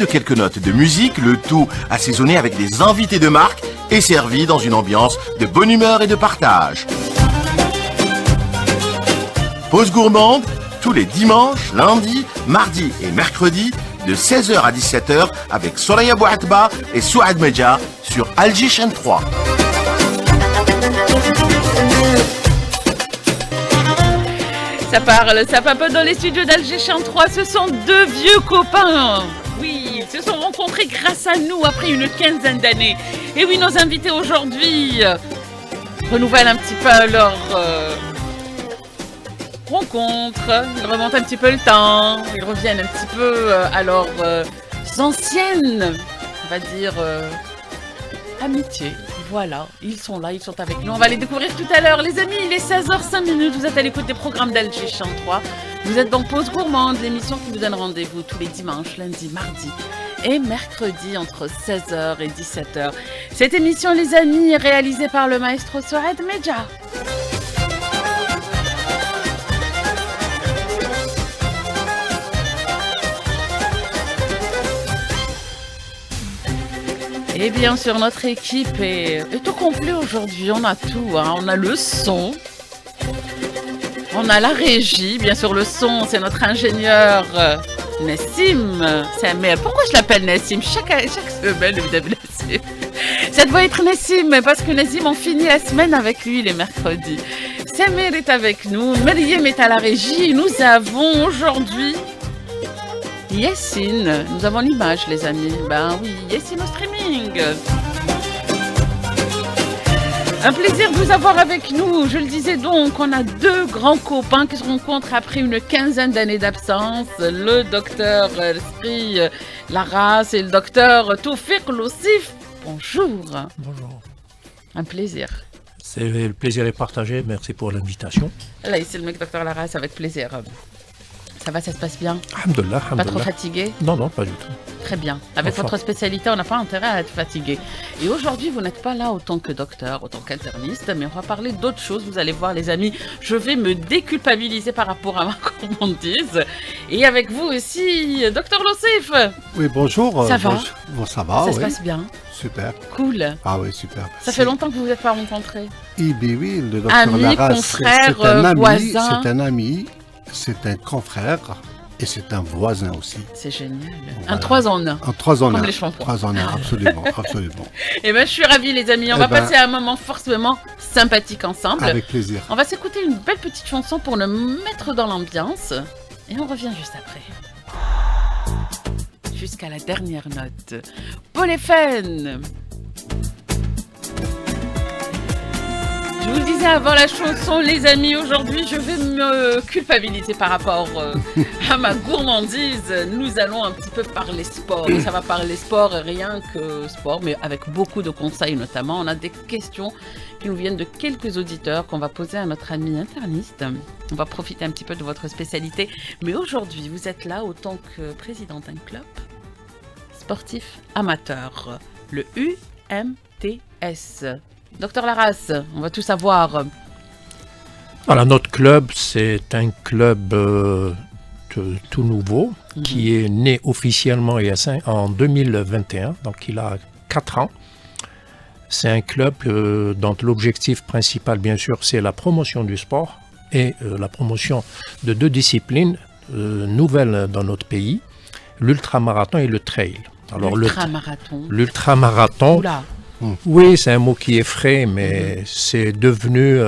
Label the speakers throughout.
Speaker 1: de quelques notes de musique, le tout assaisonné avec des invités de marque et servi dans une ambiance de bonne humeur et de partage. Pause gourmande, tous les dimanches, lundis, mardis et mercredis, de 16h à 17h avec Soraya Bouatba et Souad Medja sur Alger Chaîne 3.
Speaker 2: Ça parle, ça papote dans les studios d'Alger Chaîne 3, ce sont deux vieux copains. Oui, ils se sont rencontrés grâce à nous après une quinzaine d'années. Et oui, nos invités aujourd'hui renouvellent un petit peu leur rencontre. Ils remontent un petit peu le temps, ils reviennent un petit peu à leurs anciennes, on va dire, amitiés. Voilà, ils sont là, ils sont avec nous. On va les découvrir tout à l'heure. Les amis, il est 16h05. Vous êtes à l'écoute des programmes d'Alger Chaîne 3. Vous êtes dans Pause Gourmande, l'émission qui vous donne rendez-vous tous les dimanches, lundis, mardis et mercredis entre 16h et 17h. Cette émission, les amis, est réalisée par le maestro Souad Medja. Et bien sûr, notre équipe est au complet aujourd'hui. On a tout, hein. On a le son, on a la régie. Bien sûr, le son, c'est notre ingénieur Nassim. C'est un mail. Pourquoi je l'appelle Nassim chaque semaine, Nassim. Ça doit être Nassim, parce que Nassim, on finit la semaine avec lui les mercredis. Samir est avec nous, Meriem est à la régie. Nous avons aujourd'hui Yassine, nous avons l'image les amis, ben oui, Yassine au streaming. Un plaisir de vous avoir avec nous, je le disais donc, on a deux grands copains qui se rencontrent après une quinzaine d'années d'absence, le docteur Esprit Laras et le docteur Toufik Loussif. Bonjour.
Speaker 3: Bonjour.
Speaker 2: Un plaisir.
Speaker 3: Le plaisir est partagé, merci pour l'invitation.
Speaker 2: Là, ici le mec docteur Laras, avec plaisir. Ça va, ça se passe bien?
Speaker 3: Alhamdoulilah,
Speaker 2: Pas trop fatigué?
Speaker 3: Non, pas du tout.
Speaker 2: Très bien. Avec votre spécialité, on n'a pas intérêt à être fatigué. Et aujourd'hui, vous n'êtes pas là autant que docteur, autant qu'interniste, mais on va parler d'autres choses. Vous allez voir, les amis, je vais me déculpabiliser par rapport à ma gourmandise. Et avec vous aussi, docteur Loussif.
Speaker 4: Oui, bonjour.
Speaker 2: Ça va?
Speaker 4: Bon, ça va,
Speaker 2: Ça se passe bien?
Speaker 4: Super.
Speaker 2: Cool.
Speaker 4: Ah oui, super.
Speaker 2: Ça fait longtemps que vous ne vous êtes pas rencontrés?
Speaker 4: Oui, le docteur
Speaker 2: Ami,
Speaker 4: Laras,
Speaker 2: confrère,
Speaker 4: c'est un ami,
Speaker 2: voisin.
Speaker 4: c'est un ami. C'est un confrère et c'est un voisin aussi.
Speaker 2: C'est génial.
Speaker 4: Voilà.
Speaker 2: Un 3 en 1.
Speaker 4: Un 3 en 1.
Speaker 2: Comme les shampoings.
Speaker 4: 3 en 1, absolument, absolument.
Speaker 2: Eh bien, je suis ravie, les amis. On va passer un moment forcément sympathique ensemble.
Speaker 4: Avec plaisir.
Speaker 2: On va s'écouter une belle petite chanson pour nous mettre dans l'ambiance. Et on revient juste après. Jusqu'à la dernière note. Poléphène. Je vous le disais avant la chanson, les amis, aujourd'hui, je vais me culpabiliser par rapport à ma gourmandise. Nous allons un petit peu parler sport. Et ça va parler sport et rien que sport, mais avec beaucoup de conseils notamment. On a des questions qui nous viennent de quelques auditeurs qu'on va poser à notre ami interniste. On va profiter un petit peu de votre spécialité. Mais aujourd'hui, vous êtes là en tant que président d'un club sportif amateur, le UMTS. Docteur Laras, on va tout savoir.
Speaker 3: Voilà, notre club, c'est un club tout nouveau qui est né officiellement en 2021, donc il a 4 ans. C'est un club dont l'objectif principal, bien sûr, c'est la promotion du sport et la promotion de 2 disciplines nouvelles dans notre pays, l'ultramarathon et le trail. Alors,
Speaker 2: l'ultramarathon.
Speaker 3: L'ultramarathon.
Speaker 2: Oula.
Speaker 3: Oui, c'est un mot qui effraie, mais c'est devenu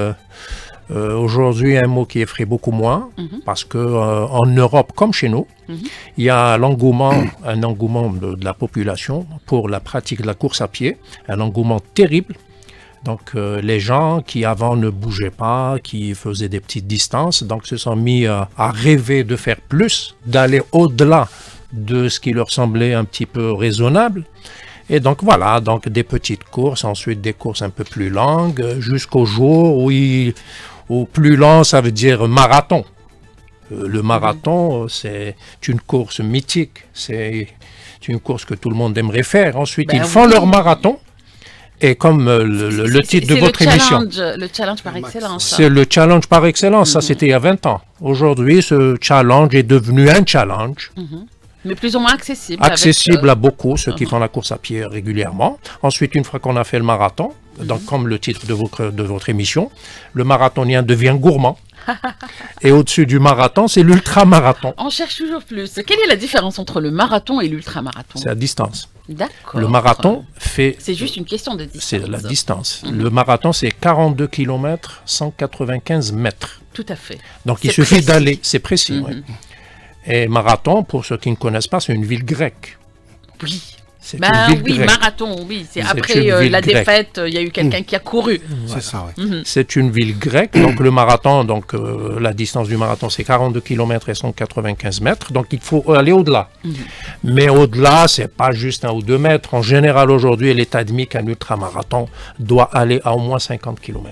Speaker 3: aujourd'hui un mot qui effraie beaucoup moins, parce que en Europe, comme chez nous, il y a un engouement de la population pour la pratique de la course à pied, un engouement terrible. Donc les gens qui avant ne bougeaient pas, qui faisaient des petites distances, donc se sont mis à rêver de faire plus, d'aller au-delà de ce qui leur semblait un petit peu raisonnable. Et donc voilà, donc des petites courses, ensuite des courses un peu plus longues, jusqu'au jour où plus long, ça veut dire marathon. Le marathon, c'est une course mythique, c'est une course que tout le monde aimerait faire. Ensuite, ils font leur marathon. Et comme le titre de votre émission.
Speaker 2: C'est le challenge par excellence.
Speaker 3: C'est le challenge par excellence, ça c'était il y a 20 ans. Aujourd'hui, ce challenge est devenu un challenge.
Speaker 2: Mais plus ou moins accessible.
Speaker 3: Accessible à beaucoup, ceux qui font la course à pied régulièrement. Ensuite, une fois qu'on a fait le marathon, donc comme le titre de votre émission, le marathonien devient gourmand. Et au-dessus du marathon, c'est l'ultramarathon.
Speaker 2: On cherche toujours plus. Quelle est la différence entre le marathon et l'ultramarathon?
Speaker 3: C'est la distance.
Speaker 2: D'accord.
Speaker 3: Le marathon fait...
Speaker 2: C'est juste une question de distance.
Speaker 3: C'est la distance. Le marathon, c'est 42 km, 195 mètres.
Speaker 2: Tout à fait.
Speaker 3: Donc il
Speaker 2: C'est
Speaker 3: suffit
Speaker 2: précis.
Speaker 3: d'aller, c'est précis. Oui. Et Marathon, pour ceux qui ne connaissent pas, c'est une ville grecque.
Speaker 2: Oui.
Speaker 3: C'est
Speaker 2: Ben
Speaker 3: une ville
Speaker 2: oui,
Speaker 3: grecque.
Speaker 2: marathon, oui. C'est
Speaker 3: C'est
Speaker 2: après
Speaker 3: une ville
Speaker 2: la
Speaker 3: grecque.
Speaker 2: défaite, il y a eu quelqu'un qui a couru.
Speaker 4: C'est ça, oui.
Speaker 3: C'est une ville grecque. Donc le marathon, la distance du marathon, c'est 42 km et 195 mètres. Donc il faut aller au-delà. Mais au-delà, c'est pas juste 1 ou 2 mètres. En général, aujourd'hui, il est admis qu'un ultramarathon doit aller à au moins 50 km.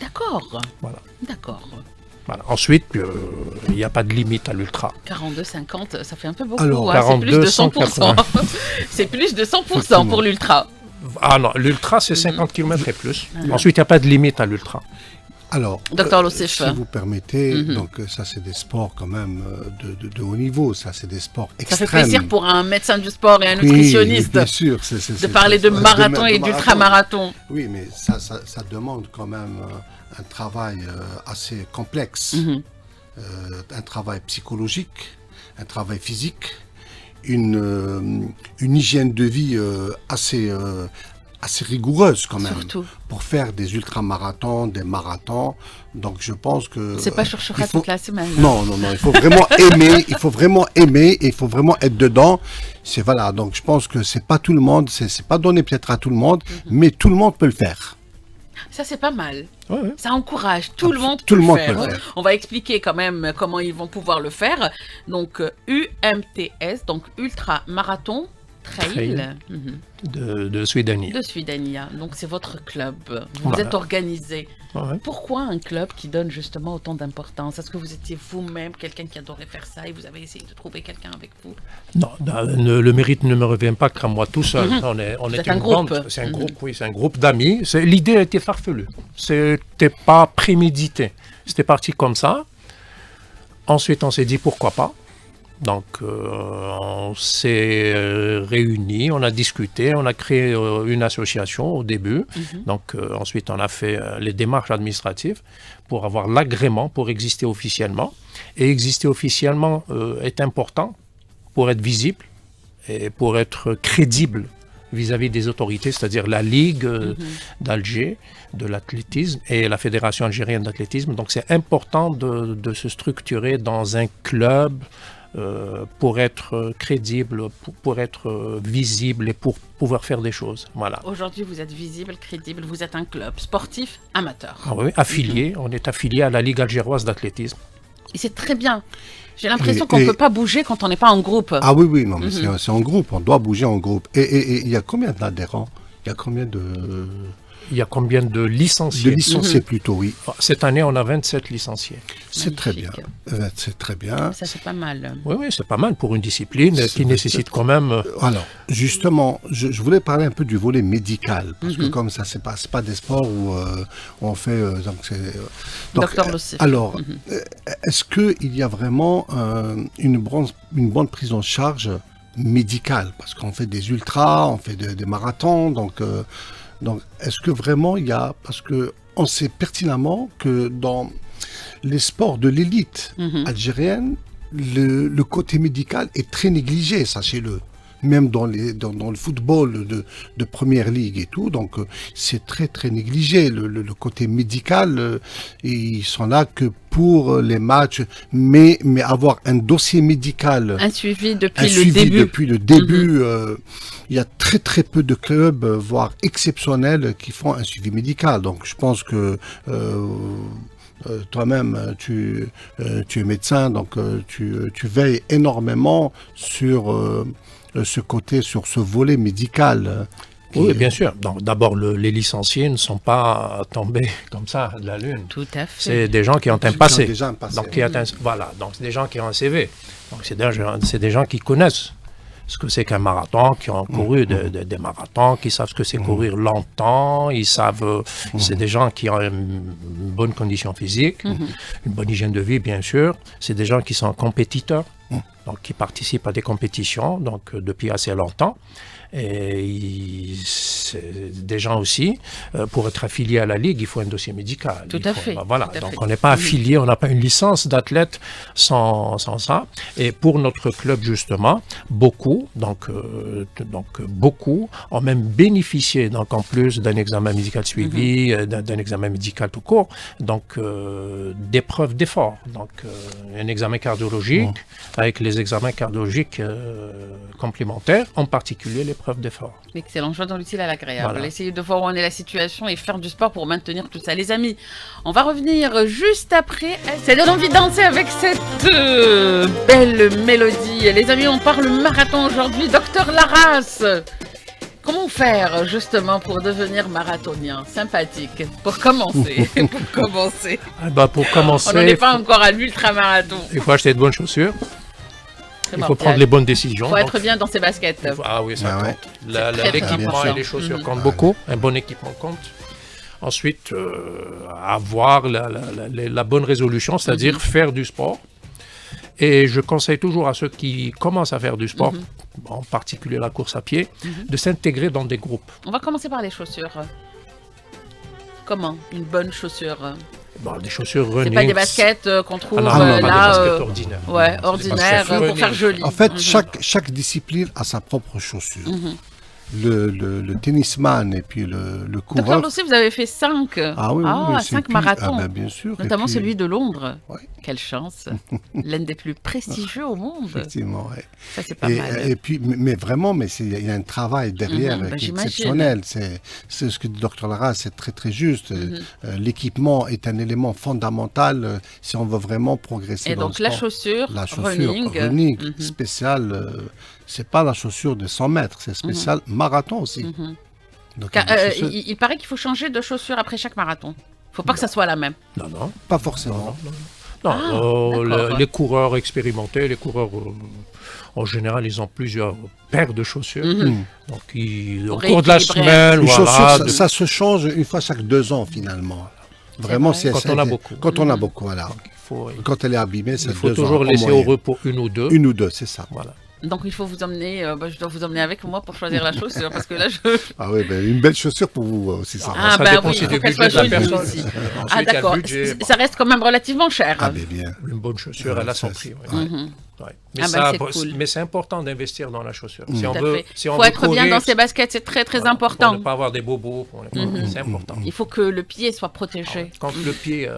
Speaker 2: D'accord.
Speaker 3: Voilà.
Speaker 2: D'accord.
Speaker 3: Voilà. Ensuite, il n'y a pas de limite à l'ultra.
Speaker 2: 42, 50, ça fait un peu beaucoup.
Speaker 3: Alors,
Speaker 2: hein, c'est plus
Speaker 3: 42,
Speaker 2: de 100%. C'est plus de 100% pour l'ultra.
Speaker 3: Ah non, l'ultra, c'est 50 km et plus. Ensuite, il n'y a pas de limite à l'ultra.
Speaker 4: Alors,
Speaker 2: Docteur Lossif.
Speaker 4: si vous permettez, donc ça c'est des sports quand même de haut niveau, ça c'est des sports
Speaker 2: Ça
Speaker 4: extrêmes.
Speaker 2: fait plaisir pour un médecin du sport et un
Speaker 4: Oui,
Speaker 2: nutritionniste
Speaker 4: bien sûr,
Speaker 2: de parler de marathon et d'ultramarathon.
Speaker 4: Oui, mais ça demande quand même un travail assez complexe, un travail psychologique, un travail physique, une hygiène de vie assez rigoureuse quand même.
Speaker 2: Surtout.
Speaker 4: Pour faire des ultramarathons, des marathons. Donc je pense que...
Speaker 2: C'est pas chouchoura toute la semaine.
Speaker 4: Non, il faut vraiment aimer, il faut vraiment aimer, et il faut vraiment être dedans. C'est voilà, donc je pense que c'est pas tout le monde, c'est pas donné peut-être à tout le monde, mais tout le monde peut le faire.
Speaker 2: Ça, c'est pas mal.
Speaker 3: Ouais, ouais.
Speaker 2: Ça encourage. Tout le monde
Speaker 4: Tout
Speaker 2: peut
Speaker 4: le
Speaker 2: le
Speaker 4: monde
Speaker 2: faire.
Speaker 4: peut le faire.
Speaker 2: On va expliquer quand même comment ils vont pouvoir le faire. Donc, UMTS, donc Ultra Marathon Trail.
Speaker 3: Trail. De Suédanie.
Speaker 2: De Suédania. Donc, c'est votre club. Vous
Speaker 3: Voilà.
Speaker 2: êtes organisé.
Speaker 3: Ouais.
Speaker 2: Pourquoi un club qui donne justement autant d'importance? Est-ce que vous étiez vous-même quelqu'un qui adorait faire ça et vous avez essayé de trouver quelqu'un avec vous?
Speaker 3: Non, le mérite ne me revient pas qu'à moi tout seul. On est
Speaker 2: un
Speaker 3: une
Speaker 2: groupe.
Speaker 3: bande. C'est un groupe, oui, c'est un groupe d'amis. L'idée a été farfelue. C'était pas prémédité. C'était parti comme ça. Ensuite, on s'est dit pourquoi pas. Donc, on s'est réunis, on a discuté, on a créé une association au début. Donc, ensuite, on a fait les démarches administratives pour avoir l'agrément pour exister officiellement. Et exister officiellement est important pour être visible et pour être crédible vis-à-vis des autorités, c'est-à-dire la Ligue d'Alger de l'athlétisme et la Fédération algérienne d'athlétisme. Donc, c'est important de se structurer dans un club pour être crédible, pour être visible et pour pouvoir faire des choses. Voilà.
Speaker 2: Aujourd'hui, vous êtes visible, crédible, vous êtes un club sportif amateur.
Speaker 3: Ah oui, affilié, on est affilié à la Ligue algéroise d'athlétisme.
Speaker 2: Et c'est très bien. J'ai l'impression
Speaker 4: Et-
Speaker 2: qu'on ne
Speaker 4: et-
Speaker 2: peut pas bouger quand on n'est pas en groupe.
Speaker 4: Ah oui, non, mais c'est en groupe, on doit bouger en groupe. Et il y a combien d'adhérents? Il y a combien de
Speaker 3: Il y a combien de licenciés?
Speaker 4: licenciés plutôt, oui.
Speaker 3: Cette année, on a 27 licenciés.
Speaker 4: C'est très bien.
Speaker 2: Magnifique.
Speaker 4: C'est très bien.
Speaker 2: Ça, c'est pas mal.
Speaker 3: Oui, oui, c'est pas mal pour une discipline qui nécessite quand même...
Speaker 4: Alors, justement, je voulais parler un peu du volet médical, parce que comme ça, c'est pas des sports où on fait... donc
Speaker 2: Docteur Lossif.
Speaker 4: alors, est-ce qu'il y a vraiment une bonne prise en charge médicale? Parce qu'on fait des ultras, on fait des marathons, donc est-ce que vraiment il y a... Parce que on sait pertinemment que dans les sports de l'élite algérienne, le côté médical est très négligé, sachez-le. Même dans le football de première ligue et tout, donc c'est très très négligé le côté médical. Ils sont là que pour les matchs, mais avoir un dossier médical,
Speaker 2: Un suivi depuis
Speaker 4: un
Speaker 2: le
Speaker 4: suivi
Speaker 2: début.
Speaker 4: depuis le début. Il y a très très peu de clubs, voire exceptionnels, qui font un suivi médical. Donc je pense que toi-même, tu es médecin, donc tu veilles énormément sur ce côté, sur ce volet médical.
Speaker 3: Oui, bien sûr. Donc, d'abord, les licenciés ne sont pas tombés comme ça de la lune.
Speaker 2: Tout à fait.
Speaker 3: C'est des gens qui ont un
Speaker 4: Qui ont
Speaker 3: passé.
Speaker 4: déjà un passé.
Speaker 3: Donc, voilà. Donc, c'est des gens qui ont un CV. Donc, c'est des gens qui connaissent ce que c'est qu'un marathon, qui ont couru des marathons, qui savent ce que c'est courir longtemps. Ils savent. C'est des gens qui ont une bonne condition physique, une bonne hygiène de vie, bien sûr. C'est des gens qui sont compétiteurs. donc qui participent à des compétitions donc depuis assez longtemps. Et des gens aussi, pour être affilié à la Ligue, il faut un dossier médical.
Speaker 2: Tout à fait.
Speaker 3: Voilà,
Speaker 2: Tout à
Speaker 3: donc
Speaker 2: fait.
Speaker 3: on n'est pas affilié, on n'a pas une licence d'athlète sans ça. Et pour notre club, justement, beaucoup ont même bénéficié, donc en plus d'un examen médical suivi, d'un examen médical tout court, donc d'épreuves d'effort. Donc un examen cardiologique avec les examens cardiologiques complémentaires, en particulier l'épreuve d'effort.
Speaker 2: Excellent, joint dans l'utile à l'agréable.
Speaker 3: Voilà.
Speaker 2: Essayez de voir où en est la situation et faire du sport pour maintenir tout ça. Les amis, on va revenir juste après. Ça donne envie de danser avec cette belle mélodie. Les amis, on parle marathon aujourd'hui. Docteur Laras, comment faire justement pour devenir marathonien sympathique? Pour commencer,
Speaker 3: Pour commencer,
Speaker 2: on n'en est pas encore à l'ultramarathon.
Speaker 3: il faut acheter de bonnes chaussures.
Speaker 2: C'est
Speaker 3: Il faut
Speaker 2: mortel.
Speaker 3: prendre les bonnes décisions.
Speaker 2: Il faut être
Speaker 3: Donc,
Speaker 2: bien dans ses baskets.
Speaker 3: ah oui, ça
Speaker 4: Ah ouais.
Speaker 3: compte.
Speaker 2: C'est très
Speaker 3: L'équipement
Speaker 2: important.
Speaker 3: et les chaussures comptent beaucoup. Un bon équipement compte. Ensuite, avoir la bonne résolution, c'est-à-dire faire du sport. Et je conseille toujours à ceux qui commencent à faire du sport, en particulier la course à pied, de s'intégrer dans des groupes.
Speaker 2: On va commencer par les chaussures. Comment une bonne chaussure?
Speaker 3: Bon, des chaussures running.
Speaker 2: C'est pas des baskets qu'on trouve
Speaker 3: Ah non,
Speaker 4: non,
Speaker 3: pas des
Speaker 2: là,
Speaker 3: baskets ordinaires.
Speaker 2: ouais,
Speaker 3: C'est des
Speaker 2: ordinaires
Speaker 3: baskets
Speaker 2: pour
Speaker 3: running.
Speaker 2: faire joli.
Speaker 4: En fait, chaque discipline a sa propre chaussure. Le tennisman et puis le
Speaker 2: Docteur
Speaker 4: coureur.
Speaker 2: Lossé, vous avez fait 5
Speaker 4: Ah oui, oui, c'est
Speaker 2: 5
Speaker 4: puis-
Speaker 2: marathons,
Speaker 4: ah ben, bien sûr. Et
Speaker 2: notamment
Speaker 4: puis-
Speaker 2: celui de Londres.
Speaker 4: Ouais.
Speaker 2: Quelle chance. L'un des plus prestigieux au monde.
Speaker 4: Effectivement, ouais.
Speaker 2: Ça, c'est pas mal.
Speaker 4: Et puis, mais vraiment, il y a un travail derrière
Speaker 2: Bah,
Speaker 4: qui est
Speaker 2: j'imagine.
Speaker 4: exceptionnel. C'est ce que dit Dr Lara, c'est très très juste. L'équipement est un élément fondamental si on veut vraiment progresser
Speaker 2: Et
Speaker 4: dans
Speaker 2: donc
Speaker 4: le
Speaker 2: la
Speaker 4: sport.
Speaker 2: chaussure,
Speaker 4: La chaussure
Speaker 2: running.
Speaker 4: spéciale, c'est pas la chaussure de 100 mètres, c'est spécial marathon aussi. Donc, il y a des chaussures-
Speaker 2: il paraît qu'il faut changer de chaussures après chaque marathon. Faut pas que ça soit la même.
Speaker 3: Non, non.
Speaker 4: pas forcément.
Speaker 3: Non,
Speaker 2: d'accord.
Speaker 3: les coureurs expérimentés, les coureurs, en général, ils ont plusieurs paires de chaussures. Donc, au
Speaker 2: Pour
Speaker 3: cours de la
Speaker 2: rééquilibrer.
Speaker 3: semaine,
Speaker 4: Une
Speaker 3: voilà,
Speaker 4: chaussure, ça se change une fois chaque 2 ans finalement. Vraiment,
Speaker 2: vrai.
Speaker 3: Quand on a beaucoup.
Speaker 4: Quand on a beaucoup, voilà.
Speaker 3: il
Speaker 4: Quand elle est abîmée, c'est
Speaker 3: faut
Speaker 4: 2 ans.
Speaker 3: toujours
Speaker 4: en
Speaker 3: laisser au
Speaker 4: moyenne.
Speaker 3: repos une ou deux.
Speaker 4: Une ou deux, c'est ça.
Speaker 3: Voilà.
Speaker 2: Donc il faut vous emmener, je dois vous emmener avec moi pour choisir la chaussure parce que là je...
Speaker 4: Ah oui, ben, une belle chaussure pour vous aussi, ça.
Speaker 2: Ah
Speaker 3: ça
Speaker 2: bah
Speaker 3: dépend
Speaker 2: oui,
Speaker 3: aussi
Speaker 2: il faut
Speaker 3: du
Speaker 2: qu'elle
Speaker 3: budget
Speaker 2: soit
Speaker 3: de la
Speaker 2: jolie
Speaker 3: personne.
Speaker 2: aussi.
Speaker 3: Ensuite,
Speaker 2: Ah
Speaker 3: il y a le
Speaker 2: d'accord,
Speaker 3: budget.
Speaker 2: ça reste quand même relativement cher.
Speaker 4: Ah ben bien.
Speaker 3: Une bonne chaussure, elle a son prix. oui. Ouais. Mais,
Speaker 2: Ah
Speaker 3: ça,
Speaker 2: bah, c'est cool.
Speaker 3: mais c'est important d'investir dans la chaussure. Si on
Speaker 2: Tout à
Speaker 3: veut,
Speaker 2: fait.
Speaker 3: si on
Speaker 2: Faut
Speaker 3: veut
Speaker 2: être bien
Speaker 3: courir,
Speaker 2: dans ses baskets, c'est très très
Speaker 3: voilà,
Speaker 2: important.
Speaker 3: Pour ne pas avoir des bobos, c'est important.
Speaker 2: Il faut que le pied soit protégé.
Speaker 3: Quand le pied,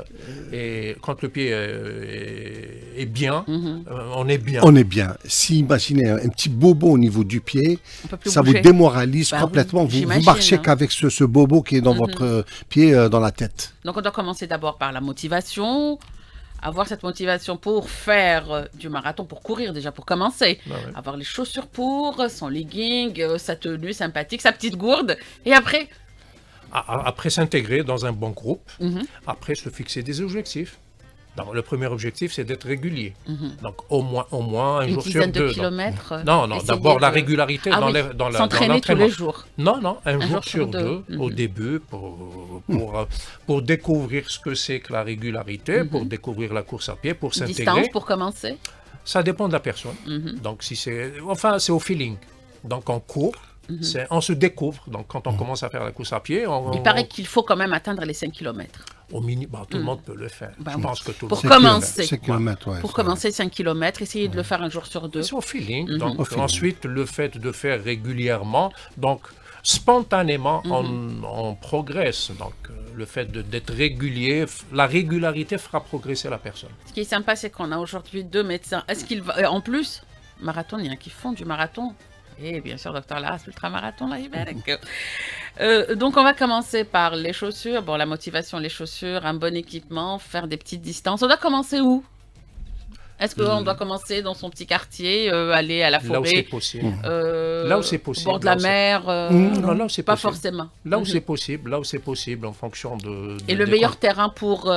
Speaker 3: est bien, on est bien.
Speaker 4: On est bien. Si imaginez un petit bobo au niveau du pied,
Speaker 2: On peut plus
Speaker 4: ça
Speaker 2: bouger.
Speaker 4: vous démoralise
Speaker 2: Bah oui,
Speaker 4: complètement. Vous
Speaker 2: j'imagine,
Speaker 4: marchez
Speaker 2: hein.
Speaker 4: qu'avec ce bobo qui est dans votre pied, dans la tête.
Speaker 2: Donc on doit commencer d'abord par la motivation, avoir cette motivation pour faire du marathon, pour courir déjà, pour commencer.
Speaker 3: Bah ouais.
Speaker 2: Avoir les chaussures pour, son legging, sa tenue sympathique, sa petite gourde. Et après,
Speaker 3: Après s'intégrer dans un bon groupe,
Speaker 2: Mhm.
Speaker 3: après se fixer des objectifs. Donc, le premier objectif, c'est d'être régulier. Donc au moins un
Speaker 2: une
Speaker 3: jour sur
Speaker 2: dizaine de
Speaker 3: deux. Donc,
Speaker 2: kilomètres.
Speaker 3: non,
Speaker 2: essayer
Speaker 3: d'abord la
Speaker 2: de-
Speaker 3: régularité
Speaker 2: Ah
Speaker 3: dans
Speaker 2: oui,
Speaker 3: les- dans
Speaker 2: s'entraîner tous
Speaker 3: l'entraînement.
Speaker 2: les jours.
Speaker 3: Non, un jour
Speaker 2: jour
Speaker 3: sur
Speaker 2: sur deux.
Speaker 3: deux, au début, pour découvrir ce que c'est que la régularité, pour découvrir la course à pied, pour s'intégrer.
Speaker 2: Distance pour commencer.
Speaker 3: Ça dépend de la personne. Donc, c'est au feeling. Donc, on court, on se découvre. Donc, quand on commence à faire la course à pied,
Speaker 2: Il paraît qu'il faut quand même atteindre les 5 km.
Speaker 3: au tout le monde peut le faire.
Speaker 2: Bah,
Speaker 3: Je pense que tout le
Speaker 2: pour
Speaker 3: monde.
Speaker 2: commencer.
Speaker 4: 5 kilomètres, ouais.
Speaker 2: Pour
Speaker 4: ça.
Speaker 2: commencer 5 km, essayer de le faire un jour sur deux.
Speaker 3: C'est au feeling. Donc,
Speaker 4: Au feeling.
Speaker 3: ensuite, le fait de faire régulièrement, donc spontanément, on progresse. Donc, le fait d'être régulier, la régularité fera progresser la personne.
Speaker 2: Ce qui est sympa, c'est qu'on a aujourd'hui 2 médecins. Est-ce qu'il va... En plus, marathoniens qui font du marathon. Et bien sûr, Dr Laras, l'ultramarathon, là, donc, on va commencer par les chaussures. Bon, la motivation, les chaussures, un bon équipement, faire des petites distances. On doit commencer où? Est-ce qu'on doit commencer dans son petit quartier, aller à la
Speaker 3: Là où c'est
Speaker 2: forêt,
Speaker 3: possible.
Speaker 2: euh,
Speaker 3: Là où c'est possible,
Speaker 2: au bord de
Speaker 3: là
Speaker 2: la
Speaker 3: où c'est-
Speaker 2: mer
Speaker 3: Non, là où c'est
Speaker 2: Pas
Speaker 3: possible.
Speaker 2: forcément.
Speaker 3: Là où c'est possible, en fonction
Speaker 2: Et le meilleur terrain pour...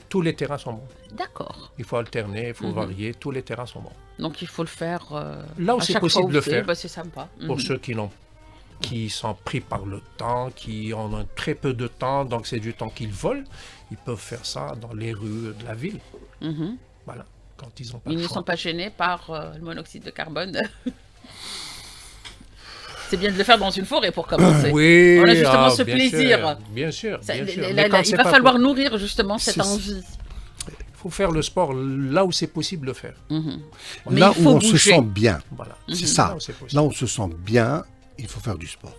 Speaker 3: Tous les terrains sont bons.
Speaker 2: D'accord.
Speaker 3: Il faut alterner, il faut varier, tous les terrains sont bons.
Speaker 2: Donc, il faut le faire...
Speaker 3: Là où
Speaker 2: à
Speaker 3: c'est
Speaker 2: chaque
Speaker 3: possible
Speaker 2: fois où
Speaker 3: de
Speaker 2: c'est,
Speaker 3: faire.
Speaker 2: bah, c'est sympa.
Speaker 3: Pour ceux qui sont pris par le temps, qui ont un très peu de temps, donc c'est du temps qu'ils volent, ils peuvent faire ça dans les rues de la ville. Voilà. quand ils n'ont pas
Speaker 2: Ils
Speaker 3: le
Speaker 2: ne
Speaker 3: choix.
Speaker 2: sont pas gênés par le monoxyde de carbone. C'est bien de le faire dans une forêt pour commencer.
Speaker 3: Oui,
Speaker 2: On a justement ce
Speaker 3: bien
Speaker 2: plaisir.
Speaker 3: sûr, bien sûr.
Speaker 2: Ça,
Speaker 3: bien sûr.
Speaker 2: là,
Speaker 3: Mais quand
Speaker 2: il
Speaker 3: c'est
Speaker 2: va
Speaker 3: pas
Speaker 2: falloir nourrir justement cette
Speaker 4: C'est-
Speaker 2: envie.
Speaker 3: Il faut faire le sport là où c'est possible de le faire.
Speaker 2: Mais
Speaker 4: là
Speaker 2: il faut
Speaker 4: où on
Speaker 2: bouger.
Speaker 4: se sent bien.
Speaker 3: Voilà.
Speaker 4: C'est ça.
Speaker 3: Là où c'est possible.
Speaker 4: Là où on se sent bien, il faut faire du sport.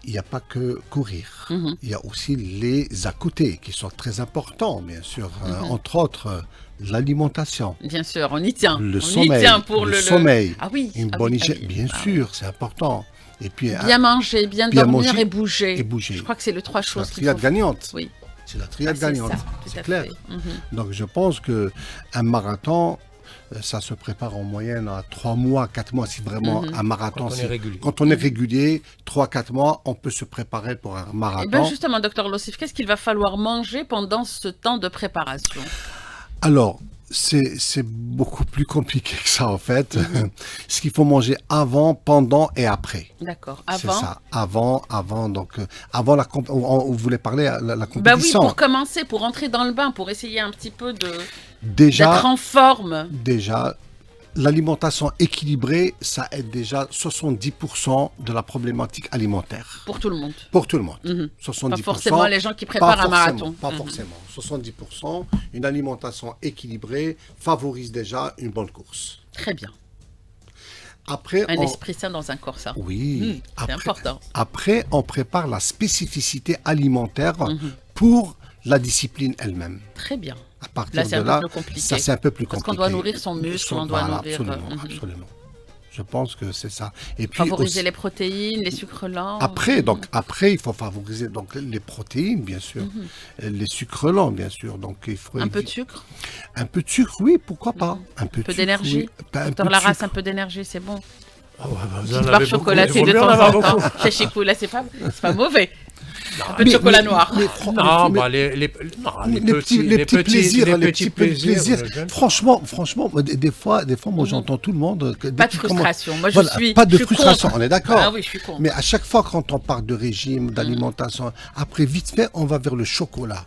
Speaker 4: Il n'y a pas que courir. Il y a aussi les à côté qui sont très importants, bien sûr. Entre autres, l'alimentation,
Speaker 2: Bien sûr, on y tient.
Speaker 4: le
Speaker 2: on
Speaker 4: sommeil,
Speaker 2: y tient pour le
Speaker 4: sommeil,
Speaker 2: Ah oui,
Speaker 4: une
Speaker 2: ah
Speaker 4: bonne
Speaker 2: oui, ah
Speaker 4: hygiène.
Speaker 2: oui.
Speaker 4: Bien
Speaker 2: Ah
Speaker 4: sûr, c'est important. Et puis,
Speaker 2: Bien manger, bien
Speaker 4: bien
Speaker 2: dormir
Speaker 4: manger
Speaker 2: et bouger.
Speaker 4: et bouger.
Speaker 2: Je crois que c'est les trois
Speaker 4: c'est la
Speaker 2: choses qu'il
Speaker 4: triade
Speaker 2: faut.
Speaker 4: gagnante.
Speaker 2: Oui,
Speaker 4: C'est la
Speaker 2: ah,
Speaker 4: triade
Speaker 2: c'est
Speaker 4: gagnante.
Speaker 2: ça, tout
Speaker 4: C'est
Speaker 2: à
Speaker 4: clair.
Speaker 2: fait.
Speaker 4: Donc je pense que un marathon, ça se prépare en moyenne à 3 mois, 4 mois. Si vraiment un marathon,
Speaker 3: Quand on est régulier.
Speaker 4: Quand on est régulier, 3-4 mois, on peut se préparer pour un
Speaker 2: Eh
Speaker 4: marathon.
Speaker 2: bien justement, docteur Lossif, qu'est-ce qu'il va falloir manger pendant ce temps de préparation?
Speaker 4: Alors, c'est beaucoup plus compliqué que ça en fait. Ce qu'il faut manger avant, pendant et après.
Speaker 2: D'accord.
Speaker 4: C'est
Speaker 2: Avant.
Speaker 4: ça. Avant, donc avant la vous voulez parler à la
Speaker 2: Bah oui,
Speaker 4: compétition.
Speaker 2: pour commencer, pour entrer dans le bain, pour essayer un petit peu de
Speaker 4: Déjà,
Speaker 2: d'être en forme.
Speaker 4: Déjà, l'alimentation équilibrée, ça aide déjà 70% de la problématique alimentaire.
Speaker 2: Pour tout le monde.
Speaker 4: Pour tout le monde. 70%.
Speaker 2: Pas forcément les gens qui préparent un marathon.
Speaker 4: Pas forcément. 70%. Une alimentation équilibrée favorise déjà une bonne course.
Speaker 2: Très bien.
Speaker 4: Après,
Speaker 2: Un
Speaker 4: on...
Speaker 2: esprit sain dans un corps sain.
Speaker 4: Oui.
Speaker 2: C'est important.
Speaker 4: Après, on prépare la spécificité alimentaire pour la discipline elle-même.
Speaker 2: Très bien.
Speaker 4: À partir
Speaker 2: Là, c'est
Speaker 4: de
Speaker 2: un peu
Speaker 4: là,
Speaker 2: plus compliqué.
Speaker 4: ça c'est un peu plus
Speaker 2: Parce
Speaker 4: compliqué.
Speaker 2: qu'on doit nourrir son muscle, on doit
Speaker 4: Voilà,
Speaker 2: nourrir.
Speaker 4: absolument, absolument. Je pense que c'est ça. Et puis
Speaker 2: Favoriser
Speaker 4: aussi-
Speaker 2: les protéines, les sucres lents.
Speaker 4: Après, il faut favoriser donc les protéines, bien sûr, les sucres lents, bien sûr. Donc il faut
Speaker 2: Un peu de sucre,
Speaker 4: un peu de sucre, oui, pourquoi pas. Un peu
Speaker 2: un peu
Speaker 4: de sucre,
Speaker 2: d'énergie.
Speaker 4: oui. Un peu
Speaker 2: Docteur
Speaker 4: de
Speaker 2: Larras,
Speaker 4: sucre.
Speaker 2: un peu d'énergie, c'est bon.
Speaker 3: Ah ouais, bah, vous
Speaker 2: Petite
Speaker 3: en
Speaker 2: barre
Speaker 3: avez beaucoup.
Speaker 2: chocolatée
Speaker 3: Il vaut
Speaker 2: de
Speaker 3: mieux en
Speaker 2: temps
Speaker 3: avoir
Speaker 2: en temps.
Speaker 3: beaucoup.
Speaker 2: Chez Chico, là, c'est pas mauvais. Un peu de chocolat noir.
Speaker 3: Non,
Speaker 4: mais-
Speaker 3: bah, les
Speaker 4: petits plaisirs,
Speaker 3: les petits plaisirs.
Speaker 4: Franchement, des fois, moi j'entends tout le monde. Dès
Speaker 2: Pas de
Speaker 4: qu'il commence-
Speaker 2: frustration. Moi, je
Speaker 4: Voilà,
Speaker 2: suis.
Speaker 4: pas de
Speaker 2: je suis
Speaker 4: frustration,
Speaker 2: contre.
Speaker 4: on est d'accord.
Speaker 2: Ah oui, je suis contre.
Speaker 4: Mais à chaque fois, quand on parle de régime, d'alimentation, après, vite fait, on va vers le chocolat.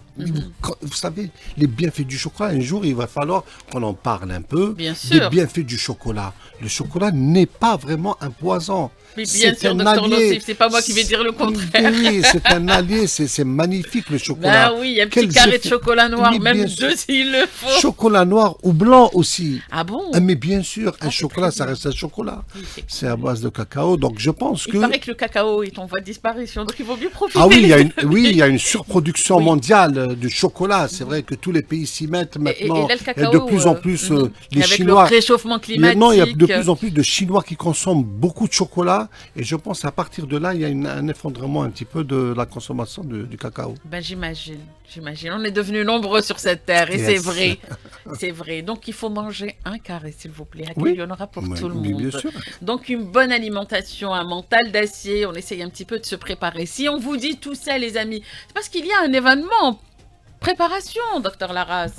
Speaker 4: Vous savez, les bienfaits du chocolat, un jour, il va falloir qu'on en parle un peu.
Speaker 2: Bien
Speaker 4: Des
Speaker 2: sûr.
Speaker 4: bienfaits du chocolat. Le chocolat n'est pas vraiment un poison.
Speaker 2: Mais bien
Speaker 4: C'est
Speaker 2: sûr,
Speaker 4: un
Speaker 2: docteur
Speaker 4: allié.
Speaker 2: Lossif, c'est pas moi qui vais dire le contraire.
Speaker 4: Oui, c'est un allié, c'est magnifique le chocolat.
Speaker 2: Bah oui, il y a un
Speaker 4: Quels
Speaker 2: petit carré de
Speaker 4: effets-
Speaker 2: chocolat noir,
Speaker 4: Mais
Speaker 2: même
Speaker 4: bien
Speaker 2: deux
Speaker 4: sûr.
Speaker 2: s'il le faut.
Speaker 4: Chocolat noir ou blanc aussi.
Speaker 2: Ah bon?
Speaker 4: Ah, mais bien sûr, un
Speaker 2: c'est
Speaker 4: chocolat,
Speaker 2: très
Speaker 4: ça
Speaker 2: bien.
Speaker 4: reste un chocolat.
Speaker 2: Oui, c'est
Speaker 4: C'est à base de cacao, donc je pense
Speaker 2: Il
Speaker 4: que...
Speaker 2: paraît que le cacao est en voie de disparition, donc il vaut mieux profiter.
Speaker 4: Ah oui, il y a une,
Speaker 2: les
Speaker 4: oui,
Speaker 2: amis.
Speaker 4: il y a une surproduction
Speaker 2: Oui.
Speaker 4: mondiale du chocolat. C'est vrai que tous les pays s'y mettent
Speaker 2: Et
Speaker 4: maintenant.
Speaker 2: là, le
Speaker 4: Et
Speaker 2: cacao,
Speaker 4: de plus en plus, les
Speaker 2: avec
Speaker 4: Chinois...
Speaker 2: le réchauffement climatique.
Speaker 4: Maintenant, il y a de plus en plus de Chinois qui consomment beaucoup de chocolat. Et je pense qu'à partir de là, il y a un effondrement un petit peu de la consommation du cacao.
Speaker 2: Ben, j'imagine. On est devenus nombreux sur cette terre et
Speaker 4: Yes.
Speaker 2: c'est vrai. C'est vrai. Donc il faut manger un carré, s'il vous plaît.
Speaker 4: Oui.
Speaker 2: Il y en aura pour
Speaker 4: Oui,
Speaker 2: tout le
Speaker 4: oui,
Speaker 2: monde.
Speaker 4: bien sûr.
Speaker 2: Donc une bonne alimentation, un mental d'acier. On essaye un petit peu de se préparer. Si on vous dit tout ça, les amis, c'est parce qu'il y a un événement en préparation, docteur Larras.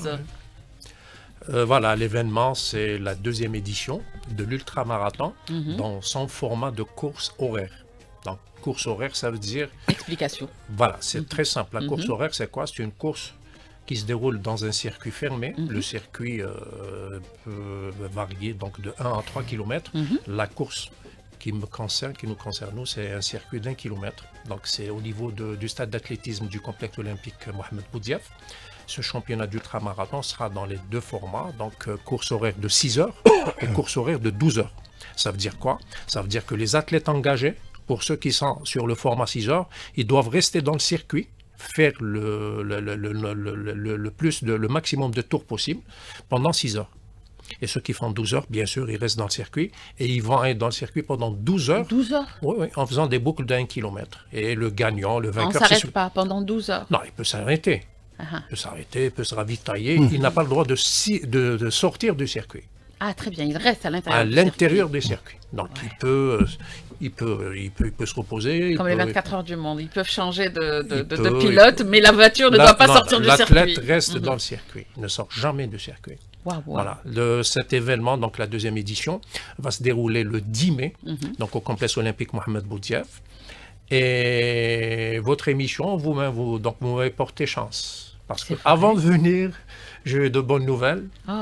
Speaker 3: Voilà, l'événement, c'est la 2e édition de l'ultramarathon dans son format de course horaire. Donc, course horaire, ça veut dire,
Speaker 2: Explication.
Speaker 3: voilà, c'est très simple. La course horaire, c'est quoi? C'est une course qui se déroule dans un circuit fermé. Le circuit peut varier donc de 1 à 3 km. La course qui nous concerne, nous, c'est un circuit d'1 kilomètre. Donc, c'est au niveau du stade d'athlétisme du complexe olympique Mohamed Boudiaf. Ce championnat d'ultramarathon sera dans les deux formats, donc course horaire de 6 heures et course horaire de 12 heures. Ça veut dire quoi? Ça veut dire que les athlètes engagés, pour ceux qui sont sur le format 6 heures, ils doivent rester dans le circuit, faire le maximum de tours possible pendant 6 heures. Et ceux qui font 12 heures, bien sûr, ils restent dans le circuit et ils vont être dans le circuit pendant 12 heures.
Speaker 2: 12 heures.
Speaker 3: Oui, oui, en faisant des boucles d'1 kilomètre. Et le gagnant, le
Speaker 2: On ne
Speaker 3: vainqueur,
Speaker 2: s'arrête pas pendant 12 heures.
Speaker 3: Non, il peut s'arrêter.
Speaker 2: Ah,
Speaker 3: Il peut s'arrêter, il peut se ravitailler. Il n'a pas le droit de sortir du circuit,
Speaker 2: ah, très bien. Il reste à l'intérieur.
Speaker 3: à
Speaker 2: du
Speaker 3: l'intérieur du circuit. Donc il peut se reposer. il
Speaker 2: Comme les
Speaker 3: peut-
Speaker 2: 24 heures du monde. Ils peuvent changer de
Speaker 3: Il peut-
Speaker 2: pilote, mais la voiture ne doit pas sortir du circuit.
Speaker 3: L'athlète reste dans le circuit, il ne sort jamais du circuit.
Speaker 2: Waouh, waouh.
Speaker 3: Voilà. Cet événement, donc la 2e édition, va se dérouler le 10 mai, donc au complexe olympique Mohamed Boudiaf. Et votre émission, vous m'avez porté chance. Parce
Speaker 2: C'est
Speaker 3: qu'avant de venir, j'ai eu de bonnes nouvelles.
Speaker 2: Oh,